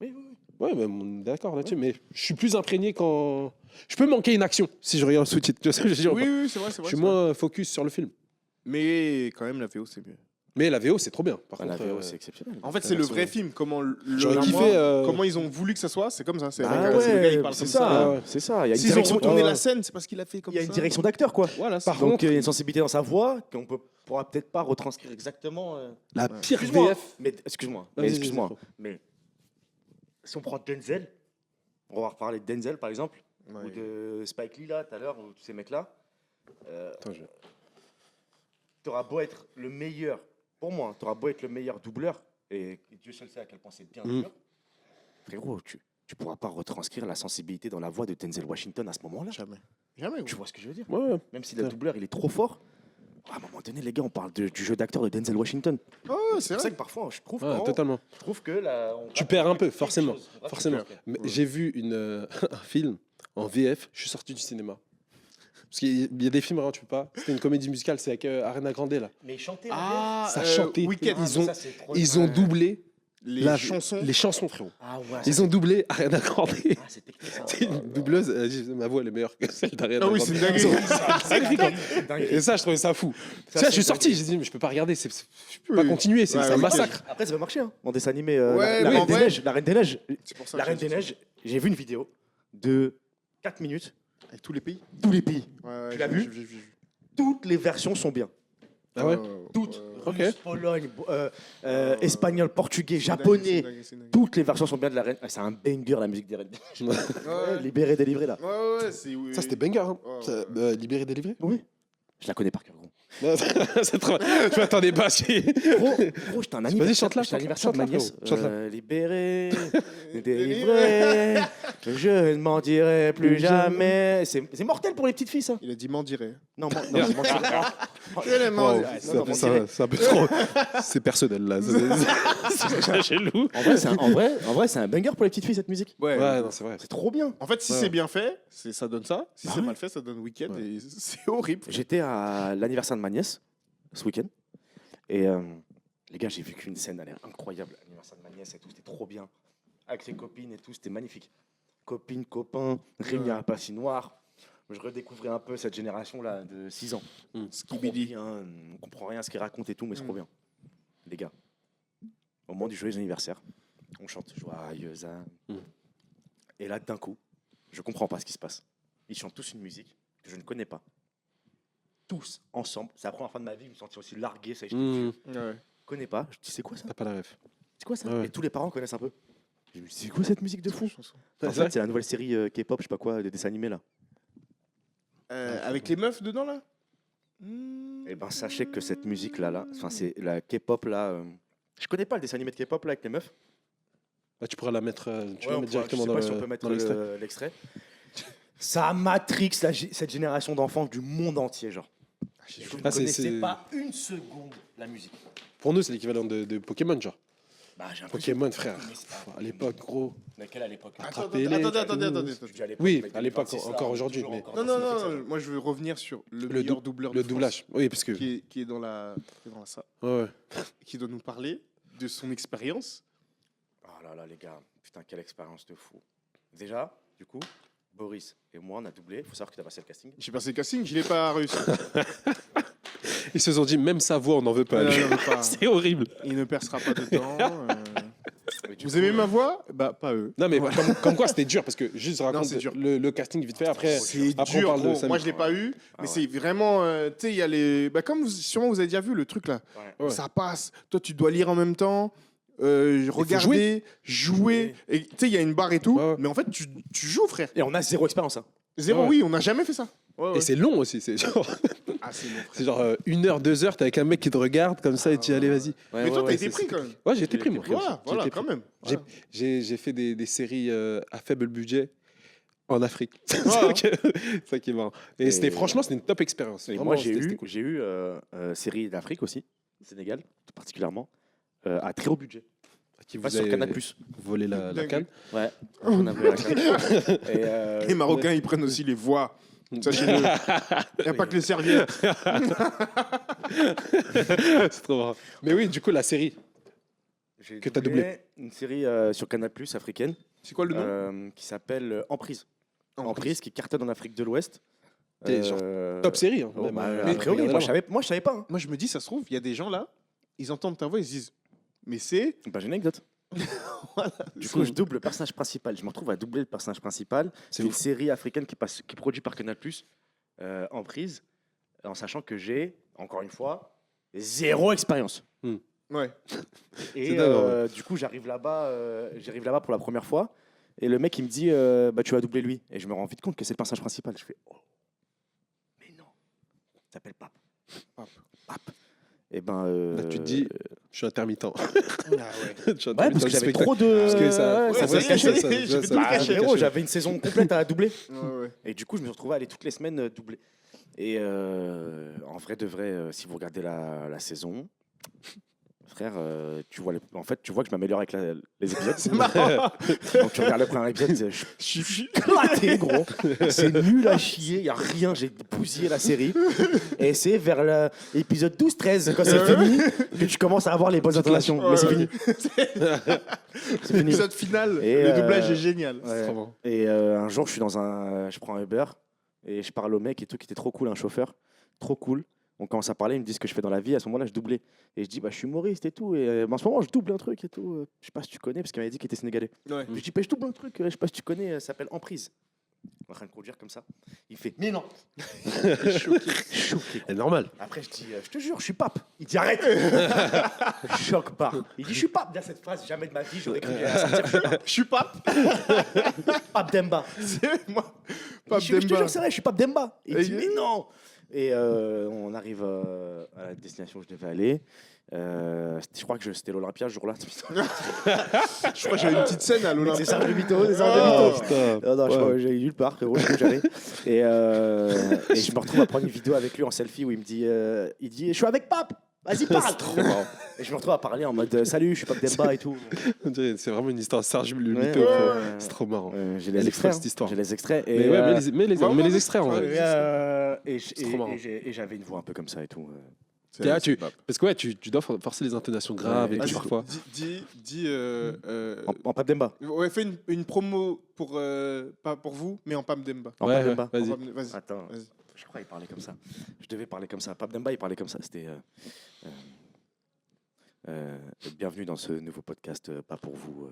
S1: Oui.
S2: Ouais, mais on est d'accord là-dessus. Mais je suis plus imprégné quand. Je peux manquer une action si je regarde le sous-titre. Tu vois ce que je veux dire ou pas
S3: Oui, c'est vrai.
S2: Je suis moins focus sur le film.
S3: Mais quand même, la VO, c'est mieux.
S2: Mais la VO, c'est trop bien. Par
S1: La
S2: contre,
S1: VO, c'est exceptionnel.
S3: En fait, c'est le vrai film.
S2: J'aurais kiffé.
S3: Comment ils ont voulu que ça soit, c'est comme ça. C'est
S1: Ah
S3: avec- c'est le gars, il
S1: ouais,
S3: parle
S1: c'est
S3: comme
S1: ça.
S2: Ouais.
S1: C'est ça. Il y a une
S3: S'ils ont
S1: direction.
S3: retourné
S2: ouais.
S3: la scène, c'est parce qu'il a fait comme
S1: Il y
S3: ça.
S1: a une direction d'acteur, quoi.
S3: Voilà.
S2: Par
S1: Donc
S2: contre,
S1: il y a une sensibilité dans sa voix qu'on pourra peut-être pas retranscrire exactement.
S2: la pire
S1: Excuse-moi.
S2: VF.
S1: Mais excuse-moi.
S2: Vas-y,
S1: Mais
S2: vas-y,
S1: excuse-moi.
S2: vas-y.
S1: Mais si on prend Denzel, on va reparler de Denzel par exemple,
S3: Ouais.
S1: ou de Spike Lee là tout à l'heure, ou tous ces mecs-là.
S2: Attends,
S1: T'auras beau être le meilleur, pour moi, t'auras beau être le meilleur doubleur, et Dieu seul sait à quel point c'est bien dur. Frérot, tu pourras pas retranscrire la sensibilité dans la voix de Denzel Washington à ce moment-là.
S3: Jamais.
S1: Tu vois ce que je veux dire?
S2: Ouais.
S1: Même si le doubleur il est trop fort. À un moment donné, les gars, on parle du jeu d'acteur de Denzel Washington.
S3: Oh, c'est
S1: C'est pour
S3: vrai.
S1: ça que parfois, je trouve,
S2: Ouais, totalement.
S1: que là,
S2: Tu perds un peu, forcément. Forcément. Mais
S3: Ouais.
S2: j'ai vu un film en VF, je suis sorti du cinéma. Parce qu'il y a des films, tu peux pas. C'était une comédie musicale, c'est avec Arena Grande là.
S1: Mais chanter
S3: Ah,
S2: Ça chantait.
S3: Weekend.
S2: Ils ont doublé
S3: Les chansons.
S2: les chansons, frérot.
S1: Ah ouais,
S2: Ils ont doublé Ariana Grande.
S1: Ah, c'est technique ça.
S2: C'est une doubleuse, elle dit, ma voix elle est meilleure que celle d'Ariana
S3: Ah oui,
S2: Grande.
S3: c'est une dinguerie.
S2: Ils ont-
S1: C'est dingue.
S2: Et ça, je trouvais ça fou.
S1: Ça,
S2: Ça, je
S1: c'est
S2: suis sorti,
S1: dingue.
S2: j'ai dit, mais je peux pas regarder, je peux
S3: Oui.
S2: pas continuer, c'est
S3: Ouais,
S2: un
S3: oui,
S2: massacre.
S1: Après, ça va marcher hein, en dessin animé.
S3: Ouais,
S1: la
S3: mais en
S1: Reine des
S3: vrai-
S1: Neiges. La Reine des Neiges.
S3: C'est pour ça
S1: La
S3: que
S1: Reine
S3: j'ai
S1: des
S3: dit ça.
S1: Neiges. J'ai vu une vidéo de 4 minutes.
S3: Avec tous les pays.
S1: Tous les pays.
S3: Ouais,
S1: Tu l'as
S3: j'ai
S1: vu
S3: vu.
S1: Toutes les versions sont bien.
S2: Ah ouais
S1: Toutes.
S2: Ok.
S1: Russe, Pologne, espagnol, portugais,
S3: C'est
S1: japonais.
S3: dingue, c'est dingue.
S1: Toutes les versions sont bien de la Reine. Ah, c'est un banger la musique des Reines.
S3: Ouais,
S1: Libéré, délivré là.
S3: ouais, c'est.
S2: Ça, c'était banger. Hein.
S3: Ouais,
S2: Ça, libéré, délivré.
S1: Oui. Je la connais par cœur, gros.
S2: C'est trop... Je m'attendais pas.
S1: Gros, j'étais un
S2: Vas-y,
S1: anniversaire.
S2: chante-la,
S1: J'étais anniversaire de ma
S2: chante-la,
S1: nièce.
S2: frérot, chante-la.
S1: Libéré, délivré, je ne m'en dirai plus jamais. C'est mortel pour les petites filles, ça.
S3: Il a dit mendirait.
S1: Non, non, c'est mortel.
S3: Je l'ai
S2: Wow,
S3: mangé.
S1: non, non,
S2: c'est un peu trop. C'est personnel là. C'est chelou.
S1: En vrai, c'est un banger pour les petites filles, cette musique.
S3: Ouais.
S2: Ouais, non, c'est vrai.
S1: C'est trop bien.
S3: En fait, si
S2: Ouais.
S3: c'est bien fait, ça donne ça. Si
S1: Ah
S3: c'est
S1: ouais.
S3: mal fait, ça donne week-end.
S2: Ouais.
S3: Et c'est horrible.
S1: J'étais à l'anniversaire de ma nièce ce week-end. Et les gars, j'ai vu qu'une scène, elle est incroyable. L'anniversaire de ma nièce et tout, c'était trop bien. Avec les copines et tout, c'était magnifique. Copines, copains, réunis à la patinoire. Je redécouvrais un peu cette génération-là de 6 ans. C'est trop bien. On comprend rien à ce qu'ils racontent et tout, mais c'est trop bien. Les gars, au moment du joyeux anniversaire, on chante joyeux an. Et là, d'un coup, je comprends pas ce qui se passe. Ils chantent tous une musique que je ne connais pas. Tous ensemble. C'est la première fois de ma vie que je me sentais aussi largué. Ça, je ne
S3: Ouais.
S1: connais pas. Je dis, c'est quoi ça?
S2: T'as pas la ref.
S1: C'est quoi ça?
S2: Ouais.
S1: Et tous les parents connaissent un peu. Je me dis, c'est quoi cette musique de fou? En
S2: C'est
S1: fait,
S2: vrai
S1: c'est la nouvelle série K-pop, je sais pas quoi, des dessins animés là.
S3: Avec les meufs dedans, là
S1: Et ben, sachez que cette musique là, enfin, c'est la K-pop là. Je connais pas le dessin animé de K-pop là avec les meufs.
S2: Bah, tu pourras la mettre, tu
S1: Ouais,
S2: la
S1: on
S2: mettre
S1: pourra-
S2: directement
S1: je sais
S2: dans
S1: pas si on peut mettre l'extrait. Ça matrix cette génération d'enfants du monde entier, genre. Je ne
S2: Ah,
S1: connaissais pas une seconde la musique.
S2: Pour nous, c'est l'équivalent de Pokémon, genre.
S1: Bah, j'ai l'impression
S2: Pokémon,
S1: que-
S2: frère.
S1: Mais c'est pas-
S2: À l'époque, gros.
S1: Laquelle à l'époque?
S2: Attrapez-les,
S3: Attendez.
S1: Je dis à l'époque,
S2: Oui,
S1: mais
S2: à l'époque,
S1: 2026, là,
S2: encore
S1: on est
S2: aujourd'hui,
S1: toujours
S2: mais-
S1: encore
S3: Non,
S1: dans
S3: non,
S1: ce
S3: non, moi je veux revenir sur le
S2: Le
S3: meilleur
S2: dou-
S3: doubleur de
S2: Le
S3: France,
S2: doublage. Oui, parce que.
S3: qui est dans la ça,
S2: Ouais.
S3: qui doit nous parler de son expérience.
S1: Oh là là, les gars, putain, quelle expérience de fou. Déjà, du coup, Boris et moi, on a doublé. Il faut savoir que tu as passé le casting.
S3: J'ai passé le casting, je l'ai pas réussi.
S2: Ils se sont dit, même sa voix, on n'en veut pas.
S3: Non,
S2: lui.
S3: non, pas.
S2: C'est horrible.
S3: Il ne percera pas dedans. Vous aimez ma voix? Bah, pas eux.
S2: Non, mais comme quoi, c'était dur parce que juste raconte
S3: c'est dur.
S2: le casting vite fait. Après,
S3: C'est
S2: après
S3: dur,
S2: on parle de
S3: gros.
S2: Samy.
S3: Moi, je l'ai pas eu, mais
S1: ouais.
S3: c'est vraiment. Tu sais, il y a les. Bah, comme sûrement vous avez déjà vu le truc là.
S2: Ouais.
S3: Ça passe. Toi, tu dois lire en même temps, regarder, jouer. Et tu sais, il y a une barre et tout.
S2: Ouais.
S3: Mais en fait, tu joues, frère.
S1: Et on a zéro expérience. Hein.
S3: Zéro,
S2: Ouais.
S3: oui, on n'a jamais fait ça. Ouais, ouais.
S2: Et c'est long aussi. C'est genre,
S3: Ah, c'est long, frère.
S2: c'est genre 1 heure, 2 heures, t'es avec un mec qui te regarde comme ça et tu dis allez, vas-y.
S3: Mais toi, t'as été pris quand même.
S2: Ouais, j'ai été pris, moi.
S3: Voilà,
S2: J'ai été
S3: quand
S2: pris.
S3: même.
S2: J'ai fait des séries à faible budget en Afrique. C'est
S3: Ouais.
S2: ça qui est marrant. Et franchement, c'était une top expérience.
S1: Et
S2: Vraiment,
S1: moi,
S2: c'était cool.
S1: j'ai eu série d'Afrique aussi, Sénégal, tout particulièrement, à très haut budget.
S2: Qui
S1: Pas
S2: vous
S1: sur
S2: a
S1: Canal+.
S2: volé la
S3: Dingue.
S2: canne.
S1: Ouais, on avait la canne. Et,
S3: Les Marocains, ils prennent aussi les voix. Sachez-le. Il n'y a pas que les serviettes.
S2: C'est trop marrant. Mais oui, du coup, la série.
S1: j'ai
S2: Que t'as doublé.
S1: une série sur Canal+, africaine,
S3: C'est quoi le nom
S1: qui s'appelle Emprise. Emprise, qui cartonne en Afrique de l'Ouest.
S2: T'es genre top série. Hein,
S1: Oh,
S2: même,
S1: bah,
S2: mais
S1: a priori, moi, je savais pas. Hein.
S3: Moi, je me dis, ça se trouve, il y a des gens là, ils entendent ta voix, ils se disent, mais c'est.
S1: Bah, j'ai une anecdote. Du coup, je double le personnage principal. Je me retrouve à doubler le personnage principal. C'est une série africaine qui est produite par Canal+, Emprise, en sachant que j'ai, encore une fois, zéro expérience.
S3: Ouais.
S1: Et
S2: dingue,
S1: du coup, j'arrive là-bas pour la première fois. Et le mec, il me dit, bah, tu vas doubler lui. Et je me rends vite compte que c'est le personnage principal. Je fais, oh, mais non, il s'appelle Pape. Pape. Et ben.
S2: Là, tu te dis, je suis intermittent.
S3: Ah ouais.
S2: Je suis
S1: Ouais,
S2: intermittent
S1: parce que
S2: du
S1: j'avais
S2: spectacle.
S1: trop de.
S2: Parce que ça,
S3: Ouais,
S2: ça
S3: ça
S2: se
S3: y est,
S2: cache,
S3: j'ai
S2: ça,
S3: fait
S2: ça,
S3: tout
S2: ça,
S3: le
S1: Bah,
S3: caché.
S1: frérot, j'avais une saison complète à doubler.
S3: Ouais, ouais.
S1: Et du coup, je me suis retrouvé à aller toutes les semaines doubler. Et en vrai de vrai, si vous regardez la saison, frère, tu vois que je m'améliore avec les épisodes. C'est marrant. Donc tu regardes le premier épisode, je suis éclaté, gros. C'est nul à chier, il y a rien, j'ai bousillé la série. Et c'est vers l'épisode 12-13 quand c'est fini que tu commences à avoir les bonnes intonations. Mais c'est fini. C'est fini.
S3: L'épisode final,
S1: Et,
S3: le doublage est génial.
S1: Ouais.
S2: C'est trop bon.
S1: Et un jour, je prends un Uber et je parle au mec et tout, qui était trop cool, un chauffeur, trop cool. On commence à parler, il me dit ce que je fais dans la vie. À ce moment-là, je doublais. Et je dis, bah, je suis humoriste et tout. Et en ce moment, je double un truc et tout. Je sais pas si tu connais, parce qu'il m'avait dit qu'il était sénégalais.
S3: Ouais.
S1: Je dis, bah, je double un truc, je sais pas si tu connais, ça s'appelle Emprise. On est en train de conduire comme ça. Il fait, mais non. Choqué.
S2: C'est normal.
S1: Après, je dis, je te jure, je suis Pape. Il dit, arrête. Choc part. Il dit, je suis Pape. Dans cette phrase, jamais de ma vie, j'aurais cru qu'il allait sortir.
S3: Je suis Pape.
S1: Pape Demba.
S3: C'est moi.
S1: Il
S3: Pape
S1: dit, je te
S3: Demba.
S1: jure, c'est vrai, je suis Pape Demba. Il
S3: Et
S1: dit, mais non. Et on arrive à la destination où je devais aller. Je crois que c'était l'Olympia ce jour-là.
S3: Je crois que j'avais une petite scène à
S1: C'est
S3: l'Olympia.
S1: ça, le mytho, c'est ça,
S3: Oh,
S1: le mytho.
S2: putain.
S1: Non, non, je
S2: Ouais.
S1: crois que j'allais nulle part, frérot, je sais où j'allais. Et je me retrouve à prendre une vidéo avec lui en selfie où il me dit, je suis avec Pape, vas-y parle.
S2: C'est trop marrant.
S1: Et je me retrouve à parler en mode, salut, je suis Pape Demba et tout.
S2: On dirait, c'est vraiment une histoire Serge le
S1: Ouais,
S2: mytho.
S1: ouais,
S2: frère.
S1: ouais.
S2: C'est trop marrant.
S1: J'ai
S2: Elle est
S1: les
S2: folle,
S1: extraits.
S2: cette histoire.
S1: J'ai les extraits. Et,
S2: Mais ouais, mets les extraits en
S3: Ouais,
S2: vrai.
S1: et
S2: trop marrant.
S1: j'avais une voix un peu comme ça et tout.
S2: Ah, parce que ouais, tu dois forcer les intonations graves
S1: Ouais,
S2: et
S3: Vas-y,
S2: tout parfois.
S3: dis,
S1: En Pape Demba.
S3: ouais, fais une promo pour, pas pour vous, mais en Pam Demba.
S1: En
S2: Ouais,
S1: Pape
S2: ouais,
S1: Demba.
S2: vas-y.
S3: Vas-y.
S1: Attends,
S3: Vas-y.
S1: je crois qu'il parlait comme ça. Je devais parler comme ça. Pape Demba, il parlait comme ça. C'était bienvenue dans ce nouveau podcast, pas pour vous.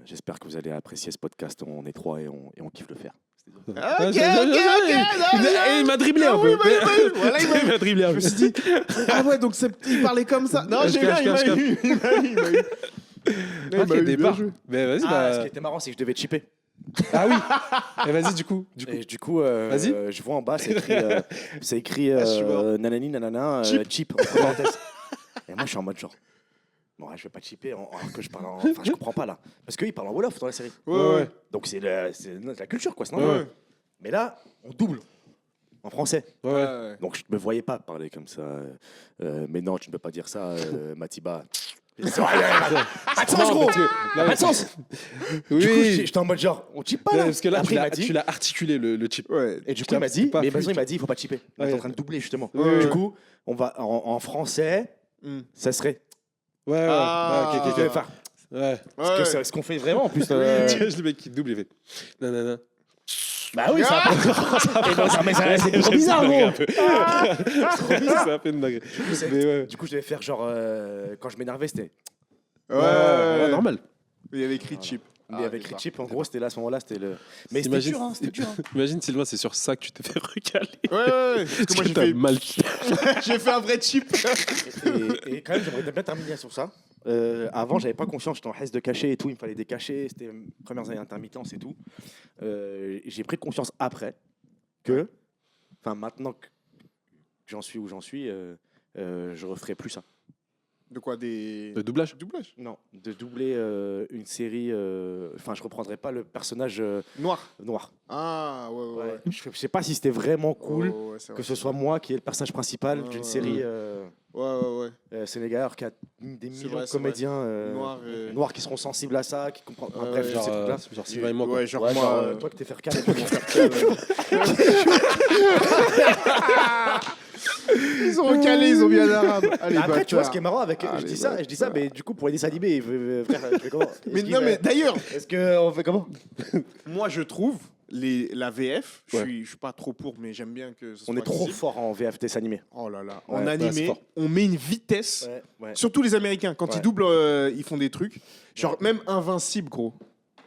S1: J'espère que vous allez apprécier ce podcast. On est trois et on kiffe le faire.
S2: Ah, il m'a dribblé un peu.
S3: Voilà,
S2: Il m'a dribblé un
S3: Je
S2: peu.
S3: me suis dit, ah ouais, donc il parlait comme ça. Non, j'ai bien, il m'a eu. Il m'a eu.
S2: Ok, départ. Mais vas-y,
S1: Ce qui
S2: bah.
S1: était marrant, c'est que je devais chipper.
S2: Ah oui. Et vas-y, du coup.
S1: Et du coup,
S2: Vas-y.
S1: je vois en bas, c'est écrit
S3: je suis mort.
S1: nanani nanana chip entre parenthèses. Et moi, je suis en mode genre. Bon, je vais pas chipper alors que je parle enfin, je comprends pas là. Parce qu'ils parlent en Wolof dans la série.
S3: Ouais.
S1: Donc c'est la culture, quoi, c'est normal.
S3: Ouais.
S1: Mais là, on double en français.
S2: Ouais.
S1: Donc je me voyais pas parler comme ça. Mais non, tu ne peux pas dire ça, Matiba. Pas de sens, gros. Pas de sens. Du coup,
S2: Oui.
S1: j'étais en mode genre, on chippe pas là.
S2: Parce que là,
S1: Après, il m'a dit.
S2: tu l'as articulé le chip.
S3: Ouais.
S1: Et du coup, il m'a dit,
S2: pas
S1: mais
S2: fluide.
S1: il m'a dit, il faut pas chipper. On est
S2: Ouais.
S1: en train de doubler justement.
S3: Ouais.
S1: Du coup, on va en français, ça serait.
S2: Ouais, ouais.
S3: Ah.
S2: Ouais, ok, ok, ok.
S1: Enfin,
S2: Ouais.
S1: parce que c'est ce qu'on fait vraiment en plus.
S2: Tu vois, le mec qui double, il fait. Nanana.
S1: Bah oui, ça. Mais c'est trop bizarre, gros.
S2: C'est un peu une dinguerie. Mais ouais.
S1: Du coup, je devais faire genre quand je m'énervais, c'était.
S2: Ouais, normal.
S3: Il y avait écrit chip.
S1: Mais avec Richip, en gros, c'était là à ce moment-là, c'était le. Mais c'était dur, hein, c'était dur. Hein.
S2: Imagine, Sylvain, c'est sur ça que tu t'es fait recaler.
S3: Ouais. Parce que moi, j'ai
S2: t'as
S3: fait...
S2: mal.
S3: j'ai fait un vrai chip.
S1: Et quand même, j'aimerais bien terminer sur ça. Avant, j'avais pas conscience, j'étais en haisse de cachet et tout, il me fallait des cachets, c'était mes premières années d'intermittence et tout. J'ai pris conscience après que, enfin maintenant que j'en suis où j'en suis, je referai plus ça.
S3: De quoi
S2: Le doublage.
S3: Doublage.
S1: Non, de doubler une série, enfin je reprendrai pas le personnage noir.
S3: Ah, ouais.
S1: Je sais pas si c'était vraiment cool
S3: Ouais, c'est vrai,
S1: que ce
S3: c'est
S1: soit
S3: vrai.
S1: moi qui est le personnage principal
S3: Ouais,
S1: d'une
S3: ouais,
S1: série
S3: Ouais.
S1: sénégalaise alors qu'il y a des
S3: C'est
S1: millions
S3: vrai,
S1: de
S3: c'est
S1: comédiens
S3: Noirs,
S1: qui seront sensibles à ça, qui comprennent.
S3: Ouais,
S1: bref,
S3: ouais,
S1: ces trucs-là.
S2: Genre Sylvain et moi. quoi.
S3: Ouais, genre
S1: Ouais,
S3: moi.
S1: toi que t'es faire calme, tu m'en
S3: Ils ont recalé, ils ont mis un arabe. Allez,
S1: Après, tu vois, ce
S3: bâtard.
S1: qui est marrant avec.
S3: Allez,
S1: je dis ça, mais du coup, pour les dessins animés, frère, je fais comment
S3: Mais d'ailleurs,
S1: Est-ce qu'on fait comment
S3: moi je trouve la VF,
S2: Ouais.
S3: je suis pas trop pour, mais j'aime bien que ce
S1: On
S3: soit
S1: est trop
S3: accessible.
S1: fort en VF dessin animé.
S3: Oh là là,
S2: Ouais,
S3: en
S2: ouais, c'est
S3: animé,
S2: fort.
S3: on met une vitesse.
S1: Ouais.
S3: Surtout les Américains, quand
S1: Ouais.
S3: ils doublent, ils font des trucs. Genre même Invincible, gros.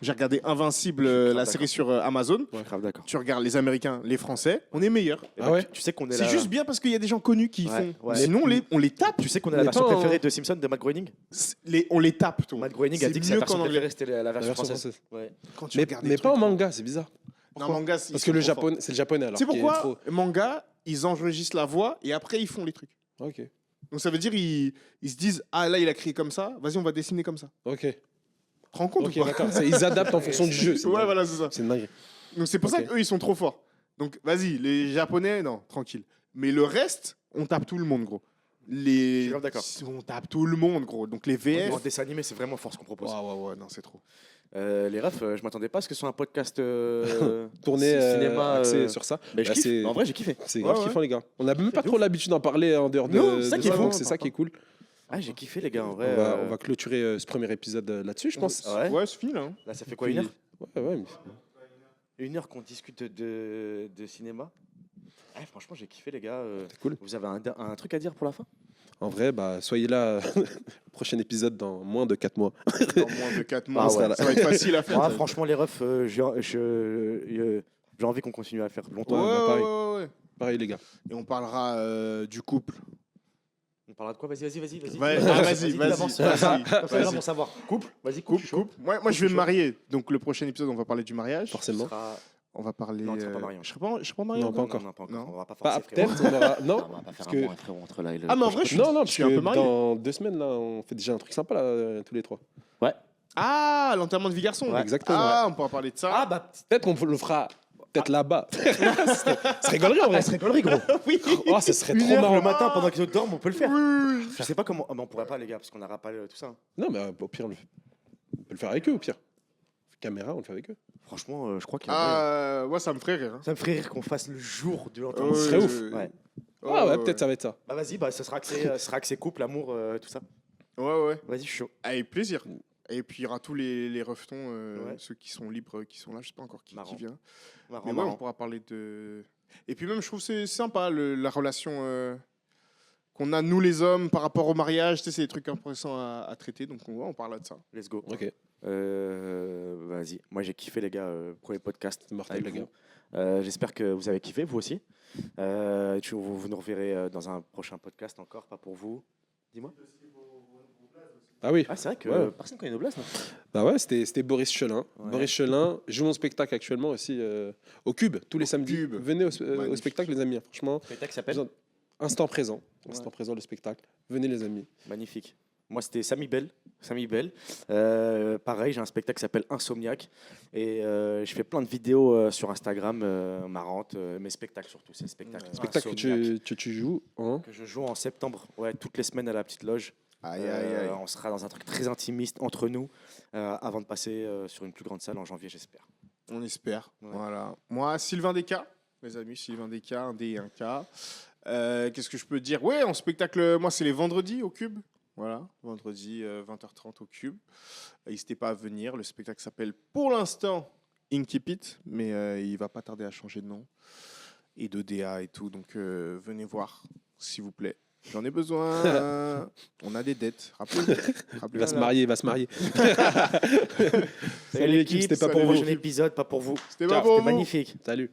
S3: J'ai regardé Invincible, la
S1: d'accord.
S3: série sur Amazon.
S1: Je suis grave d'accord.
S3: Tu regardes les Américains, les Français, on est meilleurs.
S1: Et
S2: Ah ouais
S1: tu sais qu'on est
S3: C'est
S1: là.
S3: juste bien parce qu'il y a des gens connus qui y
S1: Ouais,
S3: font.
S1: ouais.
S3: Sinon, on les tape.
S1: Tu sais qu'on est la
S2: Mais
S1: version
S2: pas en-
S1: préférée de Simpson de Matt Groening.
S3: On les tape, toi.
S1: Matt Groening a
S3: C'est
S1: dit que sa
S3: mieux
S1: version
S3: qu'en anglais.
S1: préférée c'était la version française.
S2: française.
S1: Ouais.
S3: Quand tu
S2: Mais,
S3: regardes des
S2: mais pas en
S3: trucs,
S2: manga, c'est bizarre.
S3: Non, manga, ils
S2: Parce
S3: sont
S2: que le
S3: trop forts.
S2: japonais, c'est le japonais alors.
S3: C'est
S2: qui est
S3: pourquoi
S2: trop-
S3: manga, ils enregistrent la voix et après ils font les trucs.
S2: Ok.
S3: Donc ça veut dire ils se disent ah là il a crié comme ça, vas-y on va dessiner comme ça.
S2: Ok.
S3: Tu te rends compte
S2: Ok,
S3: ou pas?
S2: d'accord. Ils adaptent en fonction du jeu. c'est
S3: Ouais
S2: dingue.
S3: voilà c'est ça.
S2: C'est une dinguerie.
S3: Donc c'est pour ça
S2: Ok.
S3: qu'eux ils sont trop forts. Donc vas-y les japonais non tranquille. Mais le reste on tape tout le monde gros.
S1: Je suis grave d'accord.
S3: On tape tout le monde gros. Donc les VF.
S1: En dessin animé, c'est vraiment fort ce qu'on propose.
S3: Ouais non c'est trop.
S1: Les refs, je m'attendais pas à ce que ce soit un podcast
S2: Tourné
S1: cinéma
S2: axé sur ça.
S1: Mais je
S2: Bah,
S1: kiffe.
S2: c'est-
S1: En vrai, j'ai kiffé.
S2: C'est
S3: Ouais,
S2: grave
S3: ouais.
S2: kiffant, les gars. On n'a même pas
S1: de
S2: trop l'habitude d'en parler en dehors de.
S1: Non, c'est ça
S2: de
S1: qui est
S2: ça,
S1: fou.
S2: donc c'est ça qui est cool.
S1: Ah, j'ai kiffé les gars en vrai.
S2: On va clôturer ce premier épisode là-dessus, je pense.
S1: Ouais.
S3: Ouais c'est fini là. Hein.
S1: Là, ça fait quoi,
S2: Puis-
S1: une heure
S2: Ouais.
S1: Une heure qu'on discute de cinéma. Ah, franchement, j'ai kiffé les gars.
S2: C'est cool.
S1: Vous avez un truc à dire pour la fin?
S2: En vrai, bah, soyez là. Prochain épisode dans moins de 4 mois.
S3: Dans moins de 4 mois
S1: Ah
S3: ça
S1: ouais.
S3: va être facile à faire.
S1: Moi, franchement, les refs, j'ai envie qu'on continue à le faire longtemps.
S2: Ouais, bah, pareil.
S3: ouais.
S2: Pareil, les gars.
S3: Et on parlera du couple.
S1: On parlera de quoi? Vas-y.
S3: Ouais, vas-y.
S1: Avance,
S3: Vas-y.
S1: pour savoir. Couple? Vas-y,
S3: Couple. Moi, je vais me
S1: chaud.
S3: marier. Donc, le prochain épisode, on va parler du mariage.
S2: Forcément.
S3: On va parler.
S1: Non, tu seras pas marié.
S3: Je serai pas marié.
S2: Non,
S3: encore
S2: pas encore.
S1: Non, pas
S3: Non.
S1: encore. On va pas
S2: Pas
S1: forcer, frérot.
S2: peut-être, on aura. Non,
S1: Non, on va pas faire
S2: parce
S1: un
S2: que-
S1: mois, frérot, entre là et le.
S3: Ah, mais en vrai, je suis
S2: non,
S3: je
S2: parce
S3: suis un peu
S2: que
S3: marié.
S2: dans 2 semaines, là, on fait déjà un truc sympa, là, tous les 3.
S3: Ah, l'enterrement de vie garçon.
S1: Ouais.
S2: Exactement.
S3: Ah, on pourra parler de ça.
S1: Ah, bah,
S2: Peut-être qu'on le fera peut-être là-bas. Ça rigolerait en vrai.
S1: ça serait connerie, gros.
S3: oui.
S2: Oh, ça serait
S1: Une
S2: trop
S1: heure
S2: marrant.
S1: le matin pendant qu'ils dorment, on peut le faire. Je sais pas comment. Ah, mais on pourrait pas, les gars, parce qu'on n'aura pas tout ça.
S2: Non, mais au pire, on peut le faire avec eux, au pire. Caméra, on le fait avec eux.
S1: Franchement, je crois qu'il y a moyen.
S3: Ah, moi, ça me ferait rire. Hein.
S1: Ça me ferait rire qu'on fasse le jour de l'enterrement.
S2: Ce serait ouf.
S1: Ouais.
S2: Ah ouais, peut-être ça va être ça.
S1: Bah, vas-y, ça sera axé couple, amour, tout ça.
S3: Ouais.
S1: Vas-y, je suis chaud.
S3: Avec plaisir. Et puis, il y aura tous les rejetons,
S1: Ouais.
S3: ceux qui sont libres, qui sont là. Je sais pas encore qui
S1: Marrant.
S3: vient.
S1: Marrant,
S3: Mais ouais,
S1: marrant.
S3: on pourra parler de. Et puis même, je trouve que c'est sympa la relation qu'on a nous les hommes par rapport au mariage. Tu sais, c'est des trucs intéressants à traiter. Donc on parlera de ça.
S1: Let's go.
S2: Ok.
S1: Vas-y. Moi, j'ai kiffé, les gars. Premier podcast.
S2: C'est mortel,
S1: avec
S2: les
S1: vous. J'espère que vous avez kiffé, vous aussi. Vous nous reverrez dans un prochain podcast encore, pas pour vous. Dis-moi.
S2: Ah oui.
S1: Ah, c'est vrai que
S2: Ouais.
S1: personne connaît Noblesse, non?
S2: Bah ouais, c'était Boris Chelin.
S1: Ouais.
S2: Boris Chelin joue mon spectacle actuellement aussi au Cube, tous les samedis.
S3: Cube.
S2: Venez au
S3: Magnifique.
S2: spectacle, les amis. Franchement,
S1: Spectacle qui s'appelle
S2: instant présent.
S1: Ouais.
S2: Instant présent, le spectacle. Venez, les amis.
S1: Magnifique. Moi, c'était Samy Bell. Pareil, j'ai un spectacle qui s'appelle Insomniac. Et je fais plein de vidéos sur Instagram marrantes. Mes spectacles, surtout. C'est spectacles.
S2: Spectacle que tu joues en.
S1: Que je joue en septembre. Ouais, toutes les semaines à la petite loge.
S3: Aïe.
S1: On sera dans un truc très intimiste entre nous avant de passer sur une plus grande salle en janvier, j'espère.
S3: On espère.
S1: Ouais.
S3: Voilà. Moi, Sylvain Desca, mes amis, Sylvain Desca, un D et un K. Qu'est-ce que je peux dire? Ouais, en spectacle, moi, c'est les vendredis au Cube. Voilà, vendredi 20h30 au Cube. N'hésitez pas à venir. Le spectacle s'appelle pour l'instant Inky Pit, mais il va pas tarder à changer de nom et de DA et tout. Donc venez voir, s'il vous plaît. J'en ai besoin. On a des dettes. Rappelez-vous.
S2: Il va se marier, il va se marier.
S1: Salut l'équipe,
S2: c'était pas
S1: pour
S2: pour
S1: le
S2: vous.
S1: prochain épisode, pas pour vous.
S3: C'était
S2: Ciao,
S3: pas pour
S1: C'était
S3: vous.
S1: magnifique.
S2: Salut.